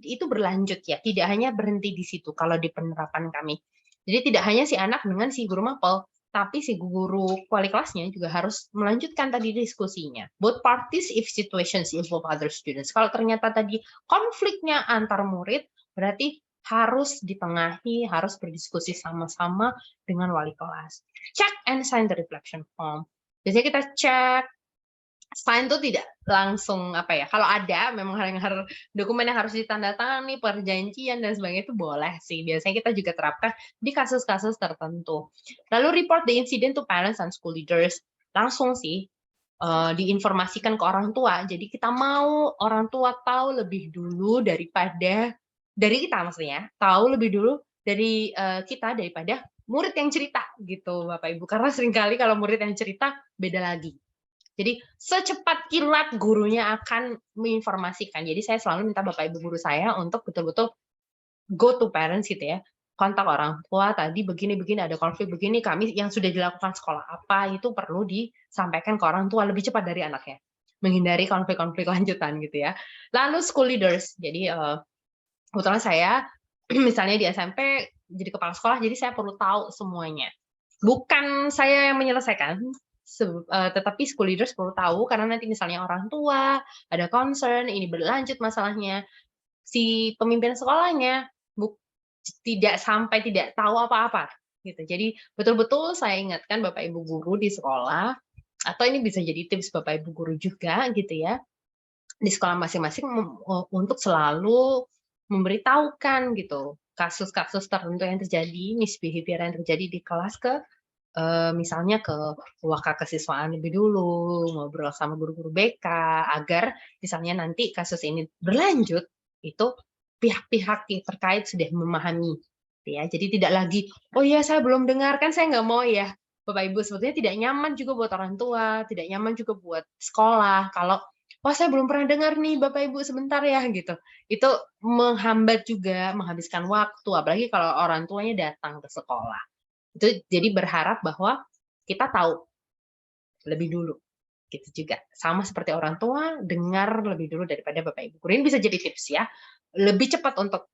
itu berlanjut ya, tidak hanya berhenti di situ kalau di penerapan kami. Jadi tidak hanya si anak dengan si guru mapel, tapi si guru wali kelasnya juga harus melanjutkan tadi diskusinya. Both parties if situations involve other students. Kalau ternyata tadi konfliknya antar murid, berarti harus ditengahi, harus berdiskusi sama-sama dengan wali kelas. Check and sign the reflection form. Biasanya kita cek, sign itu tidak langsung apa ya, kalau ada memang harus dokumen yang harus ditandatangani, perjanjian dan sebagainya itu boleh sih. Biasanya kita juga terapkan di kasus-kasus tertentu. Lalu report the incident to parents and school leaders. Langsung sih diinformasikan ke orang tua. Jadi kita mau orang tua tahu lebih dulu daripada dari kita, maksudnya tahu lebih dulu dari kita daripada murid yang cerita gitu, Bapak Ibu. Karena seringkali kalau murid yang cerita beda lagi. Jadi secepat kilat gurunya akan menginformasikan. Jadi saya selalu minta Bapak Ibu guru saya untuk betul-betul go to parents gitu ya. Kontak orang tua, tadi begini-begini, ada konflik begini, kami yang sudah dilakukan sekolah apa, itu perlu disampaikan ke orang tua lebih cepat dari anaknya. Menghindari konflik-konflik lanjutan gitu ya. Lalu school leaders. Jadi kebetulan saya misalnya di SMP jadi kepala sekolah, jadi saya perlu tahu semuanya. Bukan saya yang menyelesaikan, tetapi school leaders perlu tahu, karena nanti misalnya orang tua ada concern, ini berlanjut masalahnya, si pemimpin sekolahnya tidak tahu apa-apa gitu. Jadi betul-betul saya ingatkan Bapak Ibu guru di sekolah, atau ini bisa jadi tips Bapak Ibu guru juga gitu ya, di sekolah masing-masing untuk selalu memberitahukan gitu kasus-kasus tertentu yang terjadi, misbehavior yang terjadi di kelas misalnya ke wakil kesiswaan lebih dulu, ngobrol sama guru-guru BK, agar misalnya nanti kasus ini berlanjut, itu pihak-pihak yang terkait sudah memahami Ya, jadi tidak lagi, oh iya saya belum dengar, kan saya nggak mau ya. Bapak Ibu sebetulnya tidak nyaman juga buat orang tua, tidak nyaman juga buat sekolah. Kalau, wah saya belum pernah dengar nih Bapak Ibu sebentar ya gitu. Itu menghambat juga, menghabiskan waktu, apalagi kalau orang tuanya datang ke sekolah. Itu jadi berharap bahwa kita tahu lebih dulu. Gitu juga. Sama seperti orang tua, dengar lebih dulu daripada Bapak Ibu guru. Ini bisa jadi tips ya. Lebih cepat untuk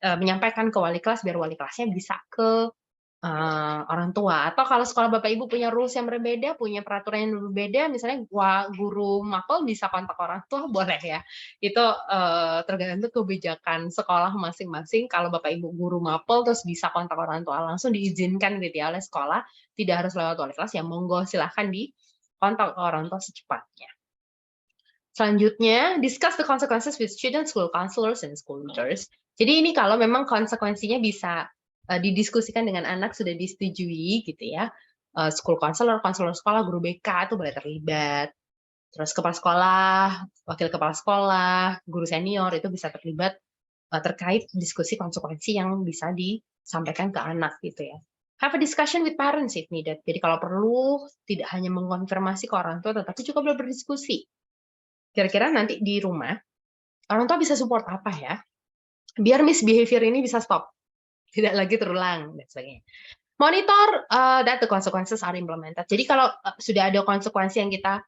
menyampaikan ke wali kelas biar wali kelasnya bisa ke orang tua. Atau kalau sekolah Bapak Ibu punya rules yang berbeda, punya peraturan yang berbeda, misalnya guru mapel bisa kontak orang tua, boleh ya. Itu tergantung kebijakan sekolah masing-masing. Kalau Bapak Ibu guru mapel terus bisa kontak orang tua langsung, diizinkan gitu ya oleh sekolah, tidak harus lewat wali kelas, ya monggo silahkan di kontak orang tua secepatnya. Selanjutnya, discuss the consequences with students, school counselors, and school leaders. Jadi ini kalau memang konsekuensinya bisa didiskusikan dengan anak, sudah disetujui gitu ya. School counselor, konselor sekolah, guru BK itu boleh terlibat. Terus kepala sekolah, wakil kepala sekolah, guru senior itu bisa terlibat terkait diskusi konsekuensi yang bisa disampaikan ke anak gitu ya. Have a discussion with parents if needed. Jadi kalau perlu, tidak hanya mengkonfirmasi ke orang tua, tetapi juga boleh berdiskusi. Kira-kira nanti di rumah, orang tua bisa support apa ya? Biar misbehavior ini bisa stop. Tidak lagi terulang, dan sebagainya. Monitor that the consequences are implemented. Jadi kalau sudah ada konsekuensi yang kita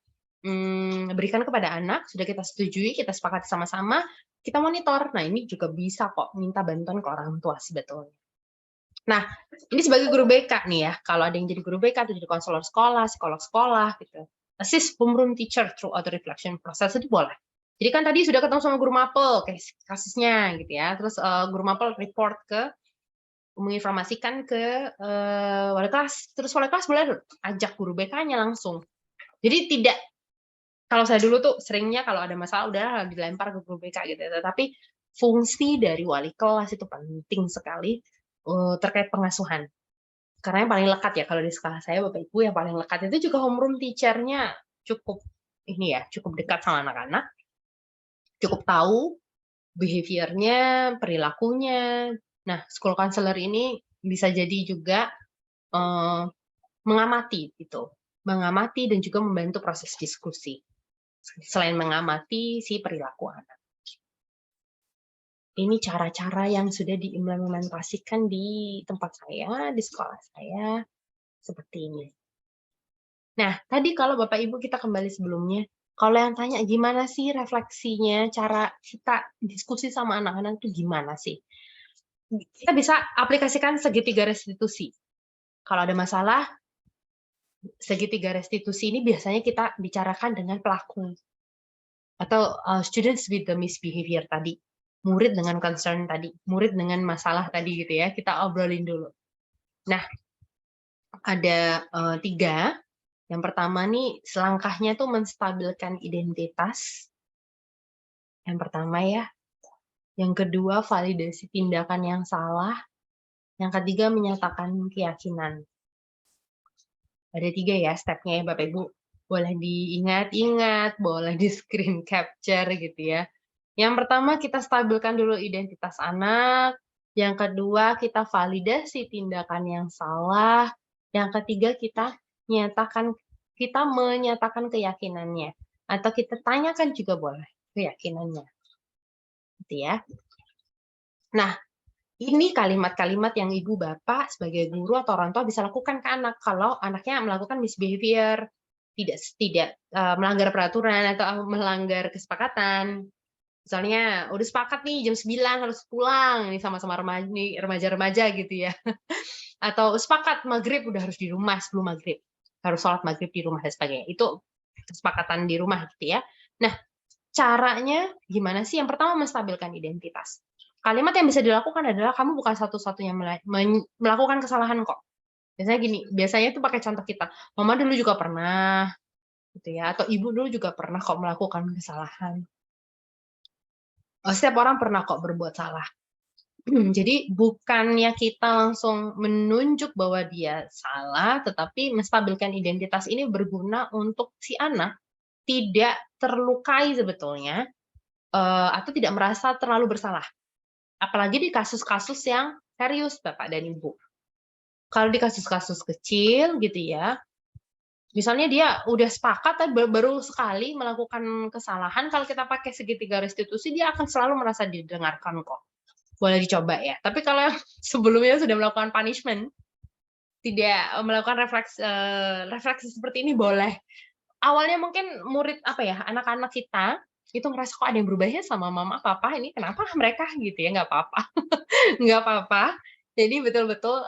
berikan kepada anak, sudah kita setujui, kita sepakati sama-sama, kita monitor. Nah, ini juga bisa kok minta bantuan ke orang tua sebetulnya. Nah, ini sebagai guru BK nih ya, kalau ada yang jadi guru BK atau jadi konselor sekolah, psikolog sekolah, gitu. Assist homeroom teacher through auto reflection process itu boleh. Jadi kan tadi sudah ketemu sama guru mapel, kasusnya gitu ya. Terus guru mapel report menginformasikan ke wali kelas. Terus wali kelas boleh ajak guru BK-nya langsung. Jadi tidak, kalau saya dulu tuh seringnya kalau ada masalah udah dilempar ke guru BK gitu ya. Tetapi fungsi dari wali kelas itu penting sekali terkait pengasuhan. Karena yang paling lekat ya kalau di sekolah saya Bapak Ibu yang paling lekat itu juga homeroom teacher-nya cukup ini ya, cukup dekat sama anak-anak. Cukup tahu behavior-nya, perilakunya. Nah, school counselor ini bisa jadi juga mengamati gitu. Mengamati dan juga membantu proses diskusi. Selain mengamati si perilaku anak. Ini cara-cara yang sudah diimplementasikan di tempat saya, di sekolah saya, seperti ini. Nah, tadi kalau Bapak Ibu kita kembali sebelumnya, kalau yang tanya gimana sih refleksinya, cara kita diskusi sama anak-anak itu gimana sih? Kita bisa aplikasikan segitiga restitusi. Kalau ada masalah, segitiga restitusi ini biasanya kita bicarakan dengan pelaku. Atau students with the misbehavior tadi. Murid dengan concern tadi, murid dengan masalah tadi gitu ya, kita obrolin dulu. Nah, ada 3. Yang pertama nih, selangkahnya tuh menstabilkan identitas. Yang pertama ya. Yang kedua, validasi tindakan yang salah. Yang ketiga, menyatakan keyakinan. Ada 3 ya stepnya ya Bapak Ibu. Boleh diingat-ingat, boleh di screen capture gitu ya. Yang pertama kita stabilkan dulu identitas anak, yang kedua kita validasi tindakan yang salah, yang ketiga kita menyatakan keyakinannya, atau kita tanyakan juga boleh keyakinannya, gitu ya. Nah, ini kalimat-kalimat yang ibu bapak sebagai guru atau orang tua bisa lakukan ke anak kalau anaknya melakukan misbehavior, tidak melanggar peraturan atau melanggar kesepakatan. Misalnya udah sepakat nih jam 9 harus pulang nih sama-sama remaja-remaja gitu ya. Atau sepakat maghrib udah harus di rumah sebelum maghrib. Harus sholat maghrib di rumah dan sebagainya. Itu kesepakatan di rumah gitu ya. Nah, caranya gimana sih? Yang pertama menstabilkan identitas. Kalimat yang bisa dilakukan adalah kamu bukan satu-satunya melakukan kesalahan kok. Biasanya gini, biasanya tuh pakai contoh kita. Mama dulu juga pernah gitu ya, atau ibu dulu juga pernah kok melakukan kesalahan. Setiap orang pernah kok berbuat salah. Jadi bukannya kita langsung menunjuk bahwa dia salah, tetapi menstabilkan identitas ini berguna untuk si anak tidak terlukai sebetulnya, atau tidak merasa terlalu bersalah. Apalagi di kasus-kasus yang serius, Bapak dan Ibu. Kalau di kasus-kasus kecil gitu ya, misalnya dia udah sepakat tapi baru sekali melakukan kesalahan, kalau kita pakai segitiga restitusi, dia akan selalu merasa didengarkan kok. Boleh dicoba ya. Tapi kalau yang sebelumnya sudah melakukan punishment, tidak melakukan refleksi seperti ini boleh. Awalnya mungkin murid anak-anak kita itu ngerasa kok ada yang berubah ya sama mama papa, ini kenapa mereka gitu ya, nggak apa-apa. Nggak apa-apa. Jadi betul-betul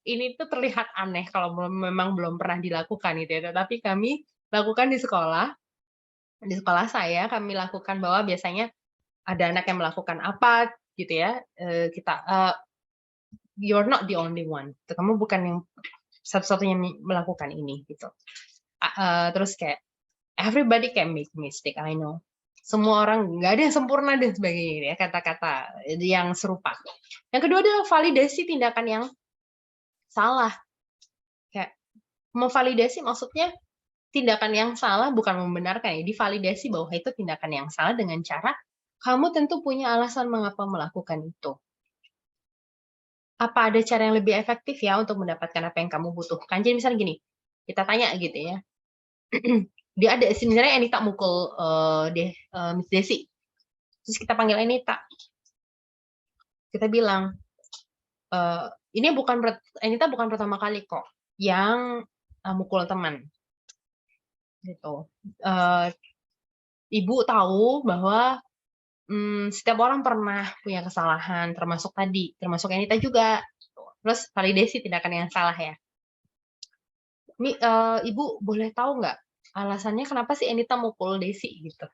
ini tuh terlihat aneh kalau memang belum pernah dilakukan gitu ya. Tetapi kami lakukan di sekolah saya kami lakukan bahwa biasanya ada anak yang melakukan apa gitu ya, you're not the only one. Kamu bukan yang satu-satunya melakukan ini gitu. Terus kayak everybody can make mistake, I know. Semua orang nggak ada yang sempurna dan sebagainya ya, kata-kata yang serupa. Yang kedua adalah validasi tindakan yang salah. Kayak memvalidasi maksudnya tindakan yang salah bukan membenarkan ya, divalidasi bahwa itu tindakan yang salah dengan cara kamu tentu punya alasan mengapa melakukan itu. Apa ada cara yang lebih efektif ya untuk mendapatkan apa yang kamu butuhkan? Jadi misalnya gini, kita tanya gitu ya. Dia ada sebenarnya Anita mukul Miss Desi. Terus kita panggil Anita. Kita bilang, Anita bukan pertama kali kok yang mukul teman. Gitu. Ibu tahu bahwa setiap orang pernah punya kesalahan, termasuk Anita juga. Terus validasi tindakan yang salah ya. Ibu boleh tahu nggak alasannya kenapa sih Anita mukul Desi gitu?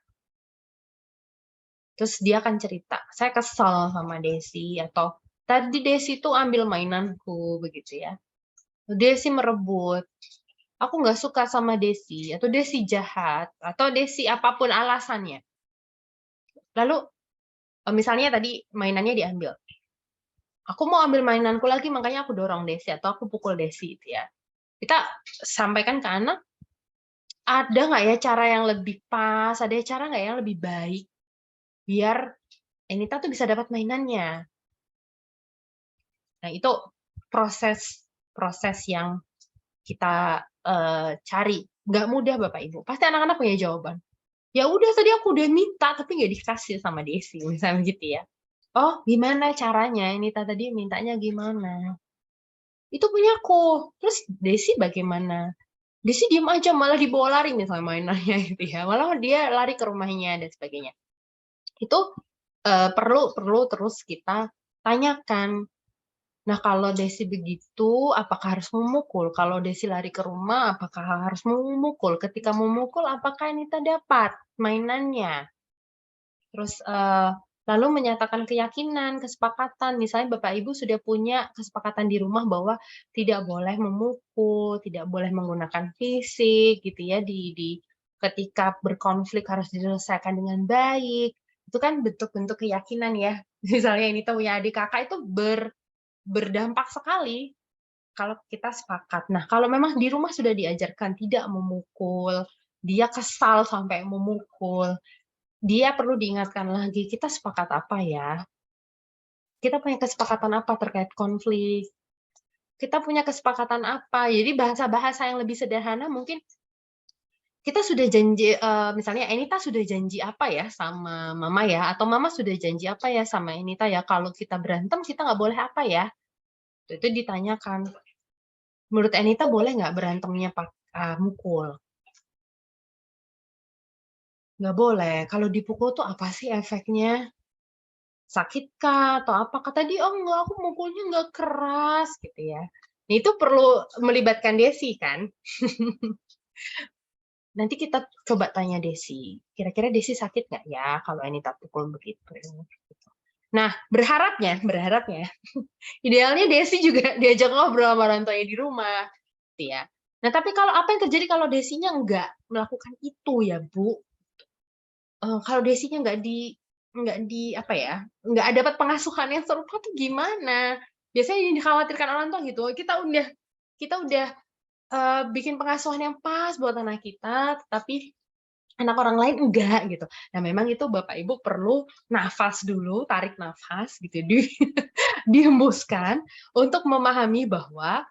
Terus dia akan cerita, saya kesal sama Desi, atau tadi Desi tuh ambil mainanku begitu ya. Desi merebut. Aku nggak suka sama Desi, atau Desi jahat, atau Desi apapun alasannya. Lalu misalnya tadi mainannya diambil. Aku mau ambil mainanku lagi, makanya aku dorong Desi atau aku pukul Desi gitu ya. Kita sampaikan ke anak, ada nggak ya cara yang lebih pas, ada cara nggak yang lebih baik biar Anita tuh bisa dapat mainannya. Nah, itu proses yang kita cari. Nggak mudah, Bapak Ibu. Pasti anak-anak punya jawaban. Ya udah, tadi aku udah minta, tapi nggak dikasih sama Desi, misalnya gitu ya. Oh, gimana caranya? Anita tadi mintanya gimana? Itu punyaku. Terus Desi bagaimana? Desi diem aja, malah dibawa lari misalnya mainannya gitu ya. Malah dia lari ke rumahnya dan sebagainya. Itu perlu terus kita tanyakan. Nah, kalau Desi begitu, apakah harus memukul? Kalau Desi lari ke rumah, apakah harus memukul? Ketika memukul, apakah Anita dapat mainannya? Terus lalu menyatakan keyakinan, kesepakatan. Misalnya Bapak Ibu sudah punya kesepakatan di rumah bahwa tidak boleh memukul, tidak boleh menggunakan fisik, gitu ya. Ketika berkonflik harus diselesaikan dengan baik. Itu kan bentuk-bentuk keyakinan ya. Misalnya Anita punya adik kakak itu berdampak sekali kalau kita sepakat. Nah, kalau memang di rumah sudah diajarkan tidak memukul, dia kesal sampai memukul, dia perlu diingatkan lagi, kita sepakat apa ya? Kita punya kesepakatan apa terkait konflik? Kita punya kesepakatan apa? Jadi bahasa-bahasa yang lebih sederhana mungkin kita sudah janji, misalnya Anita sudah janji apa ya sama Mama ya, atau Mama sudah janji apa ya sama Anita ya, kalau kita berantem kita nggak boleh apa ya? Itu ditanyakan. Menurut Anita boleh nggak berantemnya mukul? Nggak boleh. Kalau dipukul tuh apa sih efeknya? Sakitkah atau apa? Kata dia, oh enggak, aku mukulnya nggak keras gitu ya. Nah, itu perlu melibatkan Desi kan? Nanti kita coba tanya Desi, kira-kira Desi sakit nggak ya kalau Anita pukul begitu? Nah, berharapnya, idealnya Desi juga diajak ngobrol sama orang tuanya di rumah, gitu ya. Nah, tapi kalau apa yang terjadi kalau Desinya nggak melakukan itu ya, Bu? Kalau Desinya nggak dapat pengasuhan yang serupa tuh gimana? Biasanya yang dikhawatirkan orang tua gitu, kita udah bikin pengasuhan yang pas buat anak kita, tapi anak orang lain enggak gitu. Nah, memang itu Bapak Ibu perlu nafas dulu, tarik nafas gitu, dihembuskan untuk memahami bahwa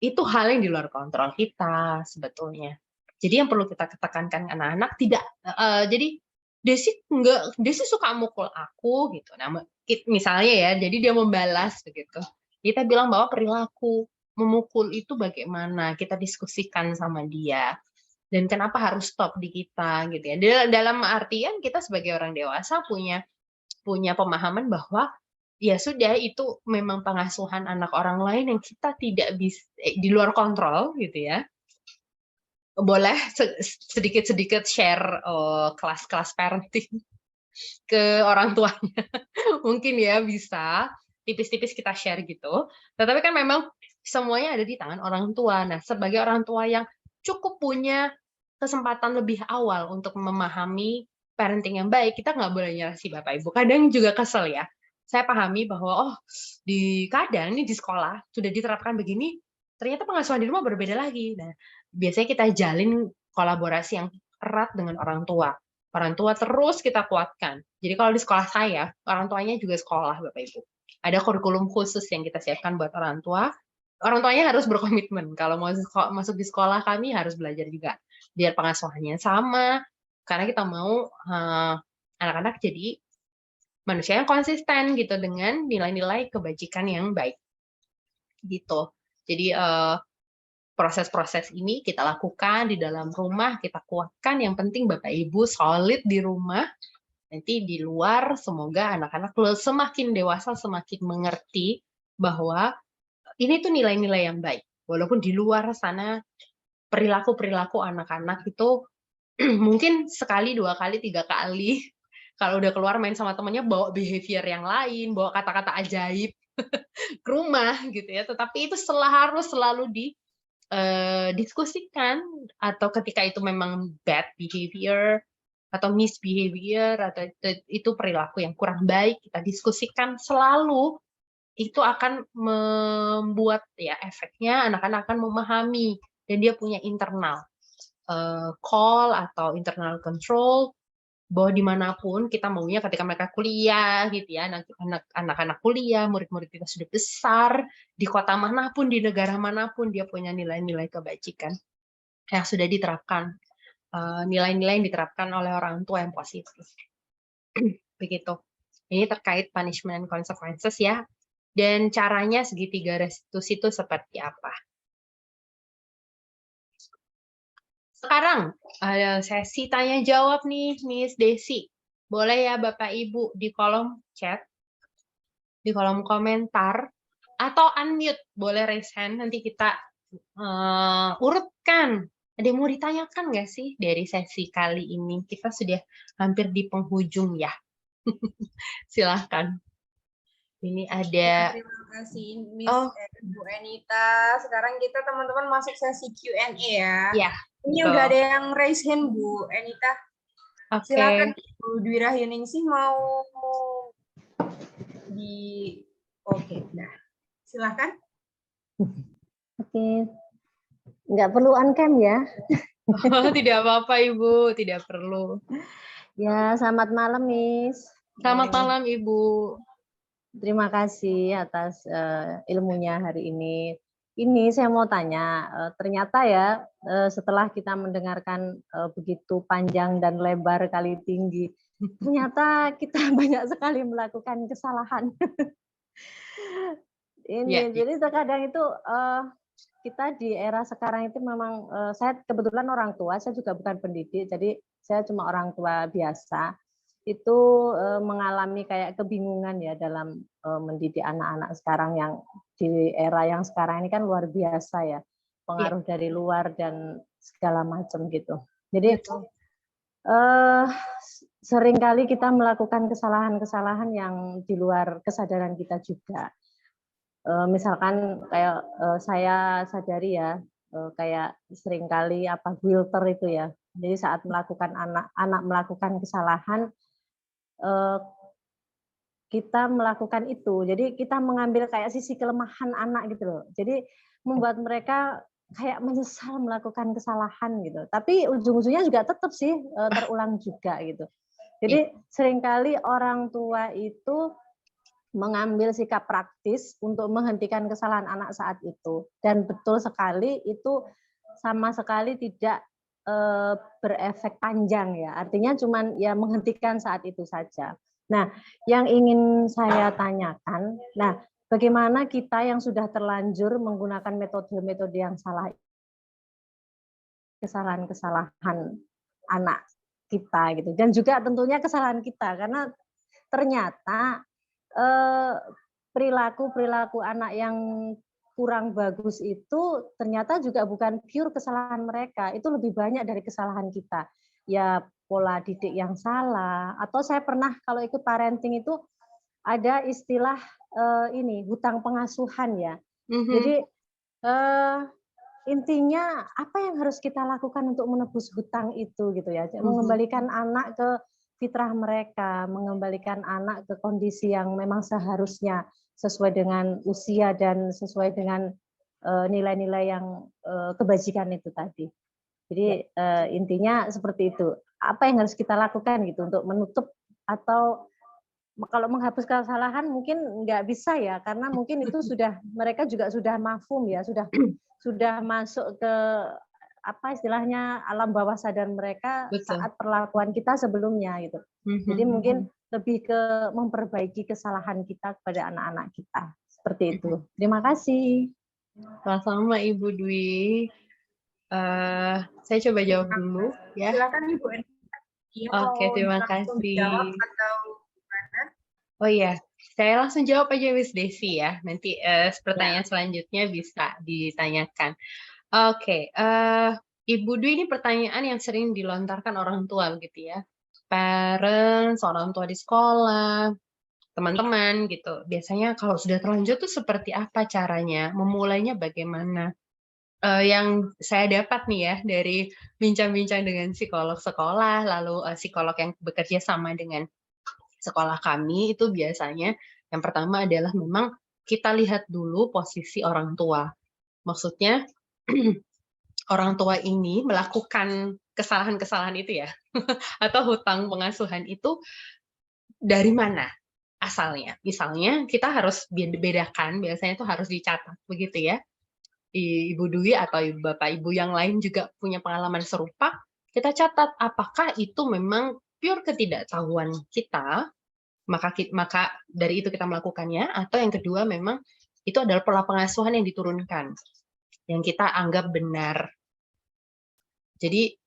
itu hal yang di luar kontrol kita sebetulnya. Jadi yang perlu kita tekankan anak-anak tidak jadi Desi suka mukul aku gitu. Nah, misalnya ya, jadi dia membalas begitu. Kita bilang bahwa perilaku memukul itu bagaimana, kita diskusikan sama dia. Dan kenapa harus stop di kita gitu ya. Dalam artian kita sebagai orang dewasa punya pemahaman bahwa ya sudah itu memang pengasuhan anak orang lain yang kita tidak bisa di luar kontrol gitu ya. Boleh sedikit-sedikit share kelas-kelas parenting ke orang tuanya. Mungkin ya bisa tipis-tipis kita share gitu. Tetapi kan memang semuanya ada di tangan orang tua. Nah, sebagai orang tua yang cukup punya kesempatan lebih awal untuk memahami parenting yang baik, kita nggak boleh nyerah sih Bapak Ibu. Kadang juga kesel ya. Saya pahami bahwa kadang nih di sekolah sudah diterapkan begini, ternyata pengasuhan di rumah berbeda lagi. Nah, biasanya kita jalin kolaborasi yang erat dengan orang tua. Orang tua terus kita kuatkan. Jadi kalau di sekolah saya, orang tuanya juga sekolah Bapak Ibu. Ada kurikulum khusus yang kita siapkan buat orang tua. Orang tuanya harus berkomitmen. Kalau mau masuk di sekolah kami harus belajar juga. Biar pengasuhannya sama. Karena kita mau anak-anak jadi manusia yang konsisten gitu dengan nilai-nilai kebajikan yang baik. Gitu. Jadi proses-proses ini kita lakukan di dalam rumah, kita kuatkan. Yang penting Bapak Ibu solid di rumah. Nanti di luar semoga anak-anak semakin dewasa semakin mengerti bahwa ini tuh nilai-nilai yang baik. Walaupun di luar sana perilaku-perilaku anak-anak itu mungkin sekali, 2 kali, 3 kali kalau udah keluar main sama temannya bawa behavior yang lain, bawa kata-kata ajaib ke rumah gitu ya. Tetapi itu harus selalu diskusikan, atau ketika itu memang bad behavior atau misbehavior atau itu perilaku yang kurang baik, kita diskusikan selalu. Itu akan membuat ya efeknya anak-anak akan memahami dan dia punya internal call atau internal control bahwa dimanapun kita maunya ketika mereka kuliah gitu ya, anak-anak kuliah, murid-murid kita sudah besar, di kota manapun, di negara manapun, dia punya nilai-nilai kebajikan yang sudah diterapkan, nilai-nilai yang diterapkan oleh orang tua yang positif. Begitu. Ini terkait punishment and consequences ya. Dan caranya segitiga restitusi itu seperti apa. Sekarang ada sesi tanya jawab nih, Miss Desi. Boleh ya Bapak Ibu di kolom chat, di kolom komentar, atau unmute, boleh raise hand, nanti kita urutkan. Ada yang mau ditanyakan nggak sih dari sesi kali ini? Kita sudah hampir di penghujung ya. Silahkan. Ini ada. Terima kasih Miss Bu Enita. Sekarang kita teman-teman masuk sesi Q&A ya. Ya. Ini udah ada yang raise hand Bu Enita. Oke. Silakan Bu Dwi Rahyaningsih mau Oke, nah. Silakan. Oke. Nggak perlu on cam ya? Tidak apa-apa Ibu, tidak perlu. Ya, selamat malam Miss. Selamat malam Ibu. Terima kasih atas ilmunya hari ini. Ini saya mau tanya, ternyata ya setelah kita mendengarkan begitu panjang dan lebar kali tinggi, ternyata kita banyak sekali melakukan kesalahan. Ini, jadi terkadang itu kita di era sekarang itu memang, saya kebetulan orang tua, saya juga bukan pendidik, jadi saya cuma orang tua biasa. Itu mengalami kayak kebingungan ya dalam mendidik anak-anak sekarang yang di era yang sekarang ini kan luar biasa ya, pengaruh dari luar dan segala macam gitu. Jadi seringkali kita melakukan kesalahan-kesalahan yang di luar kesadaran kita juga. Misalkan kayak saya sadari ya, kayak seringkali filter itu ya. Jadi saat anak melakukan kesalahan, kita melakukan itu. Jadi kita mengambil kayak sisi kelemahan anak gitu loh. Jadi membuat mereka kayak menyesal melakukan kesalahan gitu. Tapi ujung-ujungnya juga tetap sih terulang juga gitu. Jadi seringkali orang tua itu mengambil sikap praktis untuk menghentikan kesalahan anak saat itu. Dan betul sekali itu sama sekali tidak berefek panjang ya. Artinya cuman ya menghentikan saat itu saja. Nah, yang ingin saya tanyakan, nah bagaimana kita yang sudah terlanjur menggunakan metode-metode yang salah, kesalahan-kesalahan anak kita gitu, dan juga tentunya kesalahan kita, karena ternyata perilaku-perilaku anak yang kurang bagus itu ternyata juga bukan pure kesalahan mereka, itu lebih banyak dari kesalahan kita. Ya pola didik yang salah, atau saya pernah kalau ikut parenting itu ada istilah ini hutang pengasuhan ya. Jadi intinya apa yang harus kita lakukan untuk menebus hutang itu gitu ya, mengembalikan anak ke fitrah mereka, mengembalikan anak ke kondisi yang memang seharusnya sesuai dengan usia dan sesuai dengan nilai-nilai yang kebajikan itu tadi. Jadi intinya seperti itu. Apa yang harus kita lakukan gitu untuk menutup, atau kalau menghapus kesalahan mungkin nggak bisa ya, karena mungkin itu sudah mereka juga sudah mafhum ya, sudah masuk ke apa istilahnya alam bawah sadar mereka. Betul. Saat perlakuan kita sebelumnya gitu. Jadi mungkin lebih ke memperbaiki kesalahan kita kepada anak-anak kita. Seperti itu. Terima kasih. Sama-sama Ibu Dwi. Saya coba jawab dulu ya. Silakan Ibu. Oke, terima kasih. Jawab atau gimana? Oh iya, saya langsung jawab aja Miss Desi ya. Nanti pertanyaan selanjutnya bisa ditanyakan. Oke, Ibu Dwi, ini pertanyaan yang sering dilontarkan orang tua begitu ya. Parents, orang tua di sekolah, teman-teman gitu. Biasanya kalau sudah terlanjur tuh seperti apa caranya? Memulainya bagaimana? Yang saya dapat nih ya dari bincang-bincang dengan psikolog sekolah, lalu psikolog yang bekerja sama dengan sekolah kami, itu biasanya yang pertama adalah memang kita lihat dulu posisi orang tua. Maksudnya orang tua ini melakukan kesalahan-kesalahan itu ya, atau hutang pengasuhan itu dari mana asalnya. Misalnya kita harus bedakan, biasanya itu harus dicatat begitu ya. Ibu Dwi atau Bapak Ibu yang lain juga punya pengalaman serupa, kita catat apakah itu memang pure ketidaktahuan kita, maka dari itu kita melakukannya, atau yang kedua memang itu adalah pola pengasuhan yang diturunkan, yang kita anggap benar. Jadi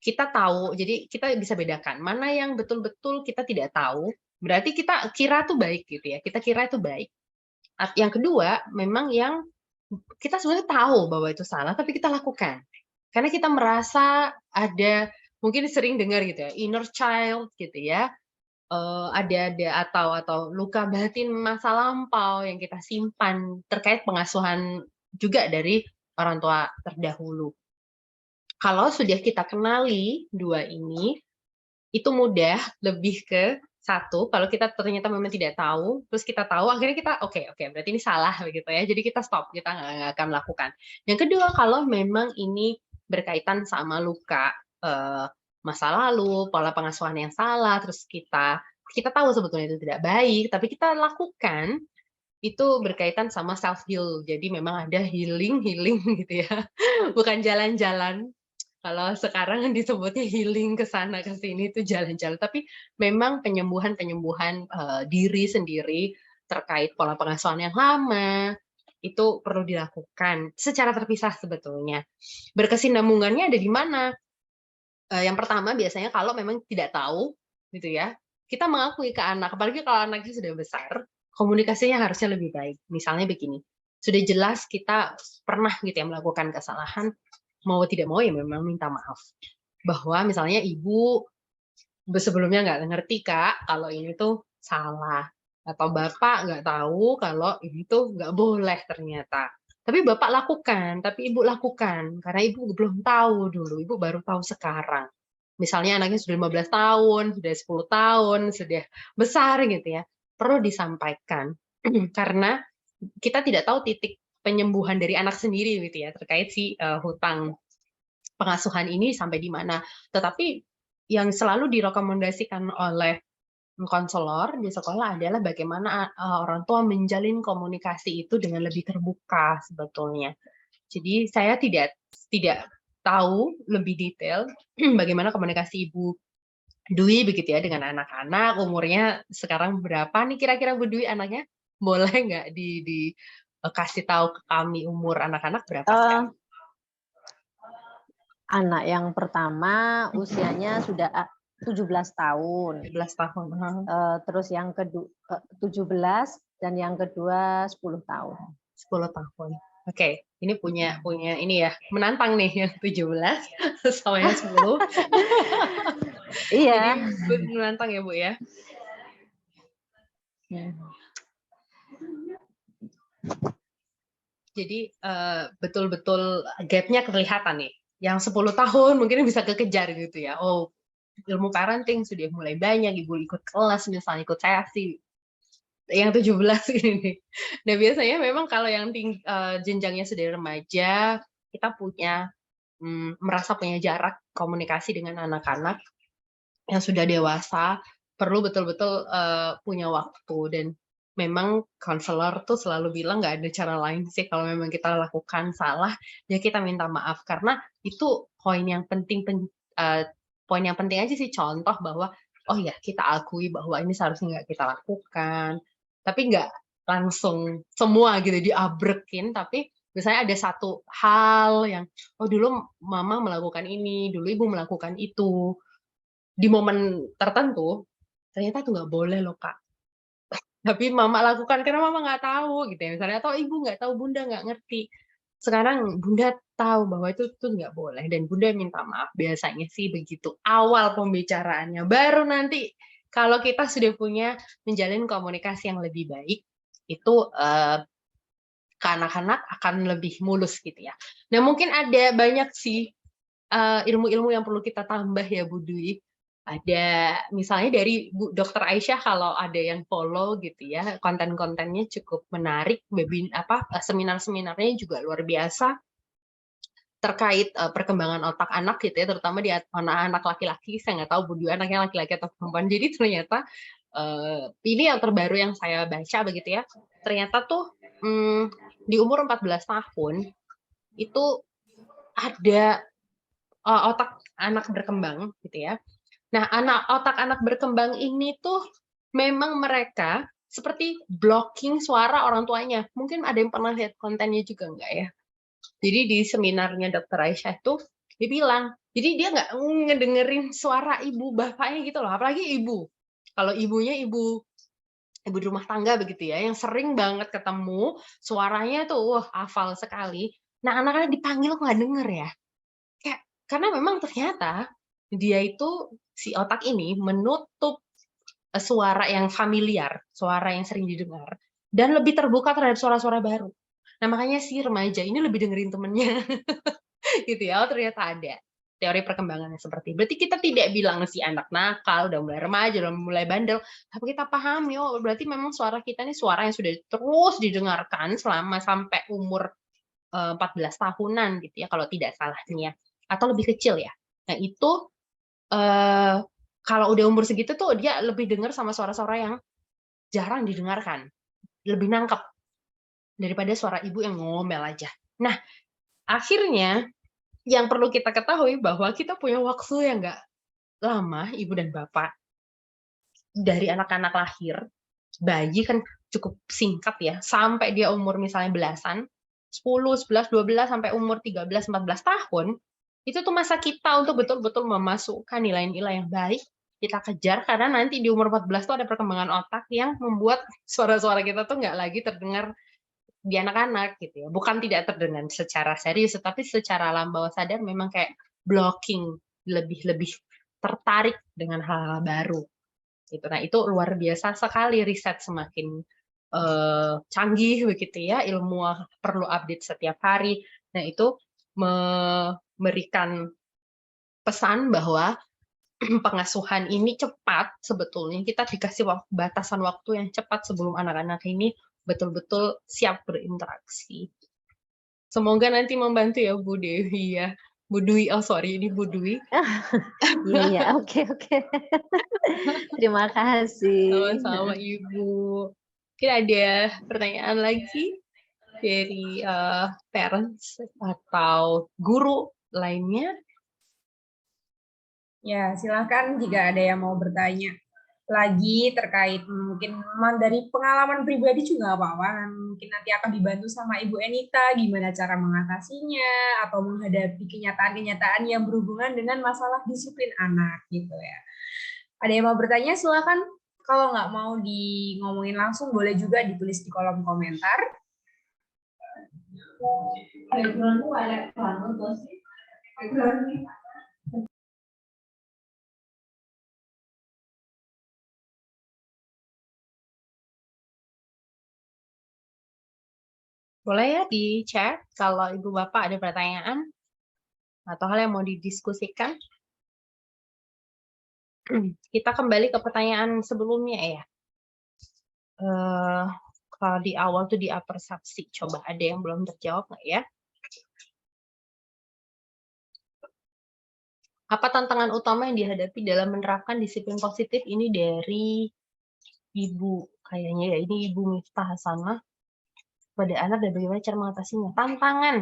kita tahu, jadi kita bisa bedakan mana yang betul-betul kita tidak tahu, berarti kita kira itu baik gitu ya, kita kira itu baik. Yang kedua memang yang kita sebenarnya tahu bahwa itu salah, tapi kita lakukan. Karena kita merasa ada, mungkin sering dengar gitu ya, inner child gitu ya, ada atau luka batin masa lampau yang kita simpan terkait pengasuhan juga dari orang tua terdahulu. Kalau sudah kita kenali dua ini, itu mudah, lebih ke satu, kalau kita ternyata memang tidak tahu, terus kita tahu, akhirnya kita oke, berarti ini salah begitu ya. Jadi kita stop, kita nggak akan melakukan. Yang kedua, kalau memang ini berkaitan sama luka masa lalu, pola pengasuhan yang salah, terus kita tahu sebetulnya itu tidak baik, tapi kita lakukan, itu berkaitan sama self heal. Jadi memang ada healing gitu ya, bukan jalan-jalan. Kalau sekarang disebutnya healing ke sana ke sini itu jalan-jalan, tapi memang penyembuhan diri sendiri terkait pola pengasuhan yang lama itu perlu dilakukan secara terpisah sebetulnya. Berkesinambungannya ada di mana? Yang pertama biasanya kalau memang tidak tahu gitu ya, kita mengakui ke anak, apalagi kalau anaknya sudah besar, komunikasinya harusnya lebih baik. Misalnya begini, sudah jelas kita pernah gitu ya melakukan kesalahan, mau tidak mau ya memang minta maaf. Bahwa misalnya ibu sebelumnya nggak ngerti Kak, kalau ini tuh salah. Atau bapak nggak tahu kalau ini tuh nggak boleh ternyata. Tapi bapak lakukan, tapi ibu lakukan. Karena ibu belum tahu dulu, ibu baru tahu sekarang. Misalnya anaknya sudah 15 tahun, sudah 10 tahun, sudah besar gitu ya. Perlu disampaikan. Karena kita tidak tahu titik penyembuhan dari anak sendiri gitu ya, terkait si hutang pengasuhan ini sampai di mana. Tetapi yang selalu direkomendasikan oleh konselor di sekolah adalah bagaimana orang tua menjalin komunikasi itu dengan lebih terbuka sebetulnya. Jadi saya tidak tahu lebih detail bagaimana komunikasi Ibu Dwi begitu ya dengan anak-anak, umurnya sekarang berapa nih kira-kira Bu Dwi anaknya? Boleh nggak kasih tahu ke kami umur anak-anak berapa sekarang? Anak yang pertama usianya sudah 17 tahun. 17 tahun. Terus yang kedua 17 dan yang kedua 10 tahun. 10 tahun. Oke, ini punya ini ya, menantang nih yang 17 sama yang 10. Iya. Jadi menantang ya, Bu ya. Jadi betul-betul gap-nya kelihatan nih. Yang 10 tahun mungkin bisa kekejar gitu ya. Oh, ilmu parenting sudah mulai banyak, Ibu ikut kelas misalnya, ikut sesi. Yang 17 ini nih. Nah, biasanya memang kalau yang jenjangnya sudah remaja, kita merasa punya jarak komunikasi dengan anak-anak yang sudah dewasa, perlu betul-betul punya waktu. Dan memang konselor tuh selalu bilang nggak ada cara lain sih kalau memang kita lakukan salah, ya kita minta maaf. Karena itu poin yang penting aja sih, contoh bahwa oh ya kita akui bahwa ini seharusnya nggak kita lakukan, tapi nggak langsung semua gitu diabrekin, tapi misalnya ada satu hal yang oh dulu mama melakukan ini, dulu ibu melakukan itu, di momen tertentu ternyata tuh nggak boleh loh Kak, tapi mama lakukan karena mama nggak tahu gitu ya misalnya, atau ibu nggak tahu, bunda nggak ngerti. Sekarang bunda tahu bahwa itu tuh nggak boleh dan bunda minta maaf. Biasanya sih begitu awal pembicaraannya, baru nanti kalau kita sudah punya menjalin komunikasi yang lebih baik, itu ke anak-anak akan lebih mulus gitu ya. Nah mungkin ada banyak sih ilmu-ilmu yang perlu kita tambah ya Bu Dwi. Ada misalnya dari Bu Dr. Aisyah, kalau ada yang follow gitu ya, konten-kontennya cukup menarik, seminar-seminarnya juga luar biasa terkait perkembangan otak anak gitu ya, terutama di anak-anak laki-laki. Saya nggak tahu Bu Dwi anaknya laki-laki atau perempuan. Jadi ternyata ini yang terbaru yang saya baca begitu ya. Ternyata tuh di umur 14 tahun itu ada otak anak berkembang gitu ya. Nah, otak anak berkembang ini tuh memang mereka seperti blocking suara orang tuanya. Mungkin ada yang pernah lihat kontennya juga enggak ya? Jadi di seminarnya Dr. Aisyah tuh dia bilang, jadi dia nggak ngedengerin suara ibu bapaknya gitu loh, apalagi ibu. Kalau ibunya ibu di rumah tangga begitu ya, yang sering banget ketemu, suaranya tuh wah hafal sekali. Nah, anak-anak dipanggil kok nggak denger ya? Karena memang ternyata dia itu, si otak ini menutup suara yang familiar, suara yang sering didengar, dan lebih terbuka terhadap suara-suara baru. Nah, makanya si remaja ini lebih dengerin temennya. Gitu ya, oh ternyata ada teori perkembangannya seperti. Berarti kita tidak bilang si anak nakal, udah mulai remaja, udah mulai bandel, tapi kita pahami, oh berarti memang suara kita ini suara yang sudah terus didengarkan selama sampai umur 14 tahunan gitu ya, kalau tidak salahnya. Atau lebih kecil ya. Nah itu kalau udah umur segitu tuh dia lebih dengar sama suara-suara yang jarang didengarkan, lebih nangkep daripada suara ibu yang ngomel aja. Nah akhirnya yang perlu kita ketahui bahwa kita punya waktu yang nggak lama, ibu dan bapak, dari anak-anak lahir, bayi kan cukup singkat ya, sampai dia umur misalnya belasan, 10, 11, 12, sampai umur 13, 14 tahun, itu tuh masa kita untuk betul-betul memasukkan nilai-nilai yang baik, kita kejar, karena nanti di umur 14 tuh ada perkembangan otak yang membuat suara-suara kita tuh nggak lagi terdengar di anak-anak gitu ya. Bukan tidak terdengar secara serius, tetapi secara alam bawah sadar memang kayak blocking, lebih tertarik dengan hal-hal baru. Gitu. Nah, itu luar biasa sekali, riset semakin canggih begitu ya, ilmu perlu update setiap hari. Nah, itu memberikan pesan bahwa pengasuhan ini cepat, sebetulnya kita dikasih batasan waktu yang cepat sebelum anak-anak ini betul-betul siap berinteraksi. Semoga nanti membantu ya Bu Dewi ya. Bu Dwi, oh sorry, ini Bu Dwi. Iya, iya, oke, oke. Terima kasih. Sama-sama Ibu. Mungkin ada pertanyaan lagi dari parents atau guru lainnya? Ya, silakan jika ada yang mau bertanya lagi terkait mungkin dari pengalaman pribadi juga nggak apa-apa. Mungkin nanti akan dibantu sama Ibu Enita gimana cara mengatasinya atau menghadapi kenyataan-kenyataan yang berhubungan dengan masalah disiplin anak gitu ya. Ada yang mau bertanya silakan. Kalau nggak mau di ngomongin langsung boleh juga ditulis di kolom komentar. Boleh ya di chat kalau Ibu Bapak ada pertanyaan atau hal yang mau didiskusikan. Kita kembali ke pertanyaan sebelumnya ya. Kalau di awal tuh di apersepsi, coba ada yang belum terjawab nggak ya? Apa tantangan utama yang dihadapi dalam menerapkan disiplin positif ini dari Ibu? Kayaknya ya ini Ibu Miftah Hasanah pada anak dan bagaimana cara mengatasinya. Tantangan.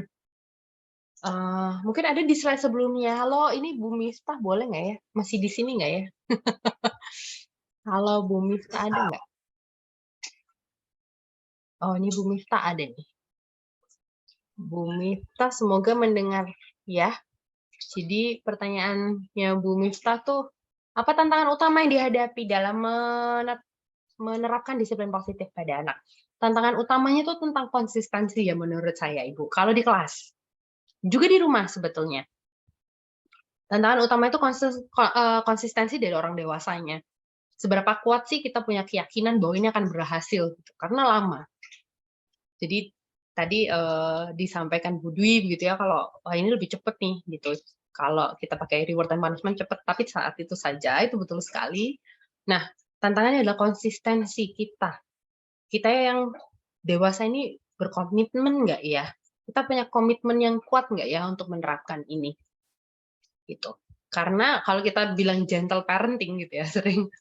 Mungkin ada di slide sebelumnya. Halo, ini Bu Miftah boleh nggak ya? Masih di sini nggak ya? Halo Bu Miftah ada nggak? Oh, ini Bu Miftah ada nih. Bu Miftah semoga mendengar ya. Jadi pertanyaannya Bu Miftah tuh, apa tantangan utama yang dihadapi dalam menerapkan disiplin positif pada anak? Tantangan utamanya tuh tentang konsistensi ya menurut saya Ibu. Kalau di kelas, juga di rumah sebetulnya. Tantangan utama itu konsistensi dari orang dewasanya. Seberapa kuat sih kita punya keyakinan bahwa ini akan berhasil? Gitu. Karena lama. Jadi tadi disampaikan Bu Dwi begitu ya, kalau ini lebih cepat nih gitu. Kalau kita pakai reward and punishment cepat, tapi saat itu saja itu betul sekali. Nah, tantangannya adalah konsistensi kita. Kita yang dewasa ini berkomitmen nggak ya? Kita punya komitmen yang kuat nggak ya untuk menerapkan ini? Gitu. Karena kalau kita bilang gentle parenting gitu ya,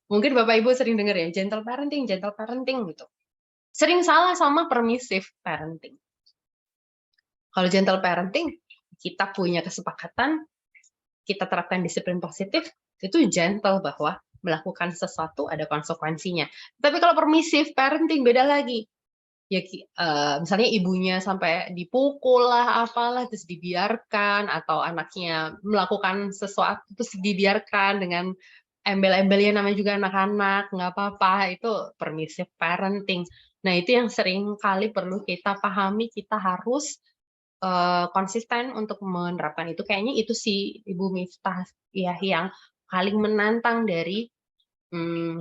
mungkin Bapak Ibu sering dengar ya, gentle parenting gitu. Sering salah sama permissive parenting. Kalau gentle parenting, kita punya kesepakatan, kita terapkan disiplin positif, itu gentle bahwa melakukan sesuatu ada konsekuensinya. Tapi kalau permissive parenting beda lagi. Ya misalnya ibunya sampai dipukul lah, apalah, terus dibiarkan, atau anaknya melakukan sesuatu terus dibiarkan dengan embel-embelnya, namanya juga anak-anak, nggak apa-apa, itu permissive parenting. Nah, itu yang sering kali perlu kita pahami, kita harus konsisten untuk menerapkan itu. Kayaknya itu sih Ibu Miftah ya yang paling menantang dari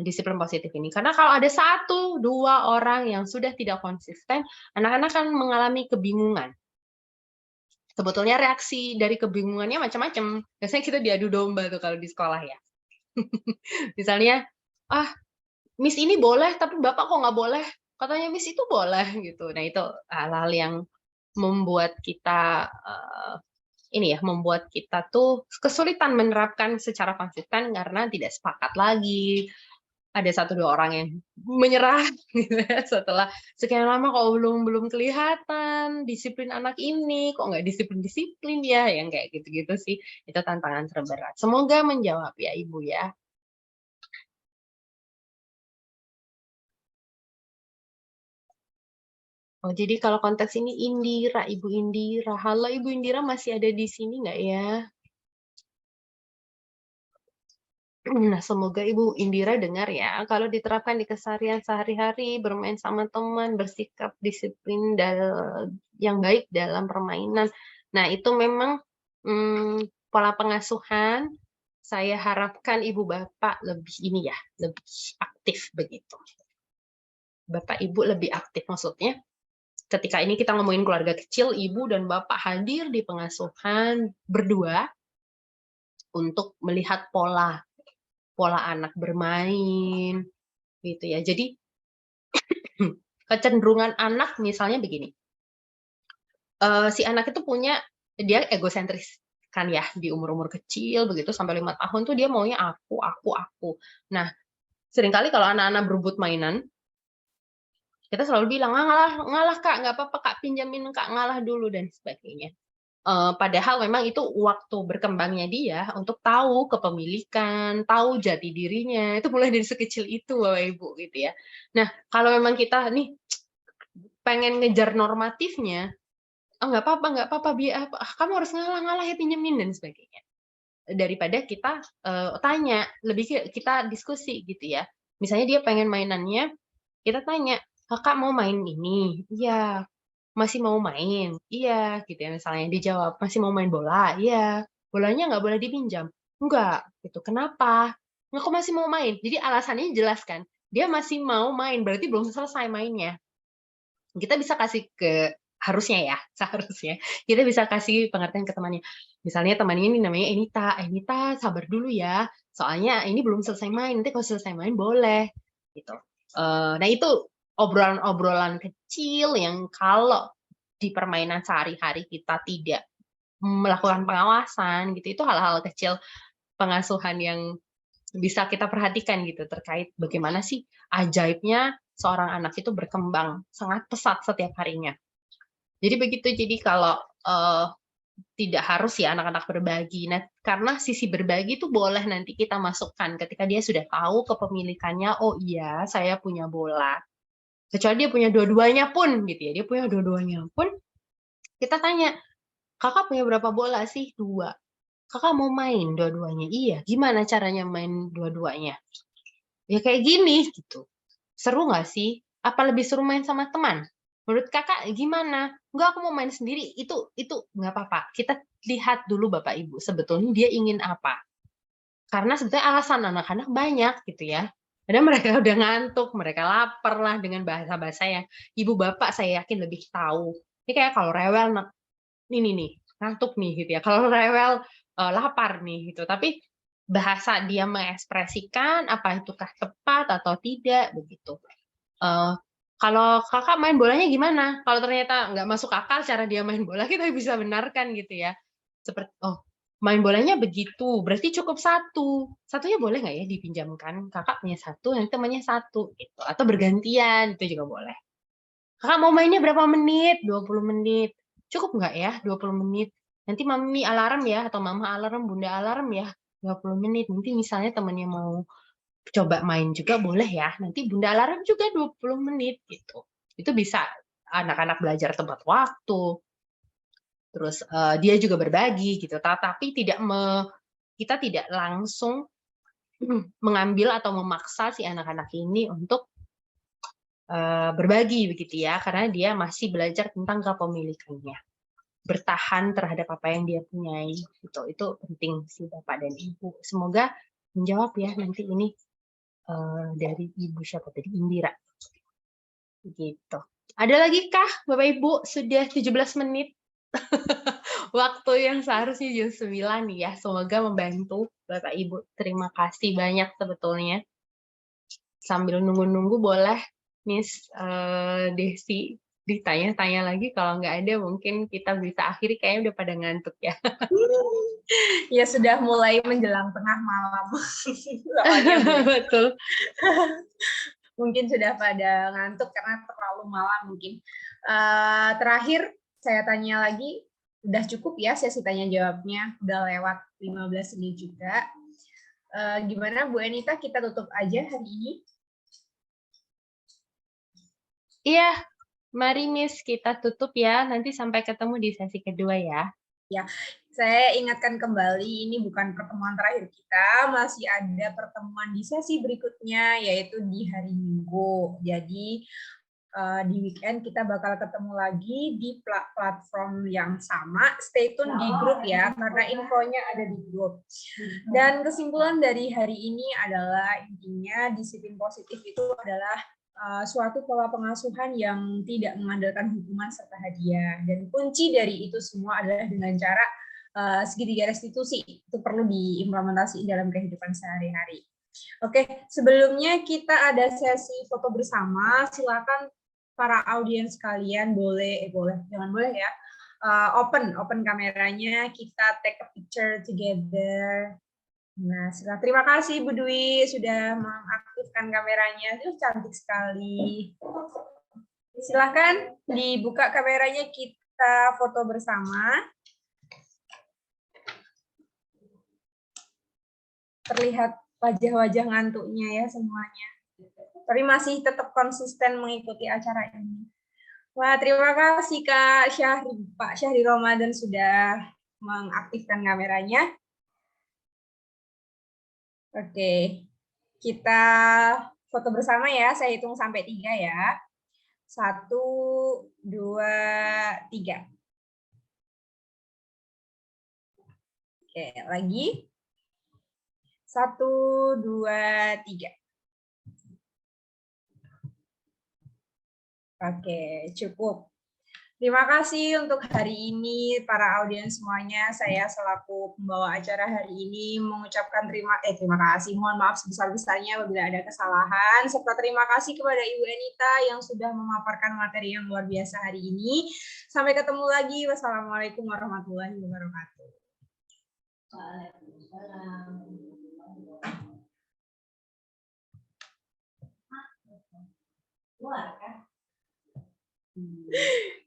disiplin positif ini. Karena kalau ada 1, 2 orang yang sudah tidak konsisten, anak-anak akan mengalami kebingungan. Sebetulnya reaksi dari kebingungannya macam-macam. Biasanya kita diadu domba tuh kalau di sekolah ya. Misalnya, Miss ini boleh, tapi Bapak kok nggak boleh? Katanya Miss itu boleh gitu. Nah, itu hal-hal yang membuat kita membuat kita tuh kesulitan menerapkan secara konsisten karena tidak sepakat lagi. Ada 1, 2 orang yang menyerah gitu ya, setelah sekian lama kok belum kelihatan disiplin anak ini, kok nggak disiplin ya, yang kayak gitu-gitu sih. Itu tantangan terberat. Semoga menjawab ya Ibu ya. Oh, jadi kalau konteks ini Indira, Ibu Indira. Halo Ibu Indira, masih ada di sini nggak ya? Nah, semoga Ibu Indira dengar ya. Kalau diterapkan di keseharian sehari-hari, bermain sama teman, bersikap disiplin yang baik dalam permainan. Nah, itu memang pola pengasuhan. Saya harapkan Ibu Bapak lebih lebih aktif begitu. Bapak Ibu lebih aktif maksudnya. Ketika ini kita ngomongin keluarga kecil, Ibu dan Bapak hadir di pengasuhan berdua untuk melihat pola anak bermain, gitu ya. Jadi kecenderungan anak misalnya begini, si anak itu punya, dia egosentris kan ya, di umur-umur kecil begitu sampai 5 tahun tuh dia maunya aku. Nah, seringkali kalau anak-anak berebut mainan, kita selalu bilang, ngalah Kak, nggak apa-apa Kak, pinjamin Kak, ngalah dulu dan sebagainya. Padahal memang itu waktu berkembangnya dia untuk tahu kepemilikan, tahu jati dirinya, itu mulai dari sekecil itu Bapak Ibu gitu ya. Nah, kalau memang kita nih pengen ngejar normatifnya, nggak apa-apa, kamu harus ngalah ya pinjemin dan sebagainya. Daripada kita tanya, lebih kita diskusi gitu ya. Misalnya dia pengen mainannya, kita tanya, kakak mau main ini? Iya. Masih mau main? Iya, gitu ya misalnya. Dijawab, masih mau main bola? Iya. Bolanya nggak boleh dipinjam? Enggak, gitu. Kenapa? Aku masih mau main. Jadi alasannya jelas kan. Dia masih mau main, berarti belum selesai mainnya. Kita bisa kasih harusnya ya, seharusnya kita bisa kasih pengertian ke temannya. Misalnya temannya ini namanya Enita sabar dulu ya, soalnya ini belum selesai main, nanti kalau selesai main boleh, gitu. Nah itu obrolan-obrolan kecil yang kalau di permainan sehari-hari kita tidak melakukan pengawasan gitu, itu hal-hal kecil pengasuhan yang bisa kita perhatikan gitu terkait bagaimana sih ajaibnya seorang anak itu berkembang sangat pesat setiap harinya. Jadi begitu. Jadi kalau tidak harus ya anak-anak berbagi. Nah, karena sisi berbagi itu boleh nanti kita masukkan ketika dia sudah tahu kepemilikannya. Oh iya, saya punya bola. Kecuali dia punya dua-duanya pun gitu ya. Dia punya dua-duanya pun kita tanya, kakak punya berapa bola sih? 2. Kakak mau main dua-duanya? Iya. Gimana caranya main dua-duanya? Ya kayak gini gitu. Seru nggak sih? Apa lebih seru main sama teman? Menurut kakak gimana? Enggak, aku mau main sendiri. Itu nggak apa-apa. Kita lihat dulu Bapak Ibu, sebetulnya dia ingin apa. Karena sebetulnya alasan anak-anak banyak gitu ya. Kadang mereka udah ngantuk, mereka lapar lah dengan bahasa-bahasa yang ibu bapak saya yakin lebih tahu. Ini kayak kalau rewel, ini nih, ngantuk nih gitu ya. Kalau rewel, lapar nih gitu. Tapi bahasa dia mengekspresikan apa itukah tepat atau tidak begitu. Kalau kakak main bolanya gimana? Kalau ternyata nggak masuk akal cara dia main bola, kita bisa benarkan gitu ya. Seperti, oh main bolanya begitu, berarti cukup 1. Satunya boleh nggak ya dipinjamkan? Kakak punya 1, nanti temannya 1 gitu. Atau bergantian, itu juga boleh. Kakak mau mainnya berapa menit? 20 menit. Cukup nggak ya 20 menit? Nanti mami alarm ya, atau mama alarm, bunda alarm ya, 20 menit. Nanti misalnya temannya mau coba main juga boleh ya, nanti bunda alarm juga 20 menit gitu. Itu bisa anak-anak belajar tepat waktu, terus dia juga berbagi gitu, tapi kita tidak langsung mengambil atau memaksa si anak-anak ini untuk berbagi begitu ya, karena dia masih belajar tentang kepemilikannya, bertahan terhadap apa yang dia punyai gitu. Itu penting sih Bapak dan Ibu. Semoga menjawab ya nanti ini dari Ibu siapa tadi, Indira. Gitu. Ada lagi kah Bapak Ibu? Sudah 17 menit. Waktu yang seharusnya jam 9 ya. Semoga membantu Bapak Ibu. Terima kasih banyak sebetulnya. Sambil nunggu-nunggu boleh Miss Desi ditanya-tanya lagi. Kalau nggak ada mungkin kita bisa akhiri, kayaknya udah pada ngantuk ya. Ya sudah mulai menjelang tengah malam. Betul. Mungkin sudah pada ngantuk karena terlalu malam mungkin. Terakhir saya tanya lagi, udah cukup ya sesi tanya jawabnya, udah lewat 15 menit juga. Gimana Bu Enita, kita tutup aja hari ini? Iya, mari Miss kita tutup ya. Nanti sampai ketemu di sesi kedua ya. Ya, saya ingatkan kembali ini bukan pertemuan terakhir kita, masih ada pertemuan di sesi berikutnya yaitu di hari Minggu. Jadi di weekend kita bakal ketemu lagi di platform yang sama. Stay tune di grup ya, karena infonya ada di grup. Dan kesimpulan dari hari ini adalah intinya disiplin positif itu adalah suatu pola pengasuhan yang tidak mengandalkan hukuman serta hadiah. Dan kunci dari itu semua adalah dengan cara segitiga restitusi. Itu perlu diimplementasi dalam kehidupan sehari-hari. Oke, sebelumnya kita ada sesi foto bersama. Silakan para audiens kalian jangan boleh ya, open kameranya, kita take a picture together. Nah, terima kasih Bu Dwi sudah mengaktifkan kameranya. Itu cantik sekali. Silahkan dibuka kameranya, kita foto bersama. Terlihat wajah-wajah ngantuknya ya semuanya. Tapi masih tetap konsisten mengikuti acara ini. Wah, terima kasih Pak Syahri Ramadan sudah mengaktifkan kameranya. Oke, kita foto bersama ya. Saya hitung sampai 3 ya. 1, 2, 3. Oke, lagi. 1, 2, 3. Oke, cukup. Terima kasih untuk hari ini para audiens semuanya. Saya selaku pembawa acara hari ini mengucapkan terima kasih. Mohon maaf sebesar-besarnya apabila ada kesalahan, serta terima kasih kepada Ibu Enita yang sudah memaparkan materi yang luar biasa hari ini. Sampai ketemu lagi. Wassalamualaikum warahmatullahi wabarakatuh. Waalaikumsalam.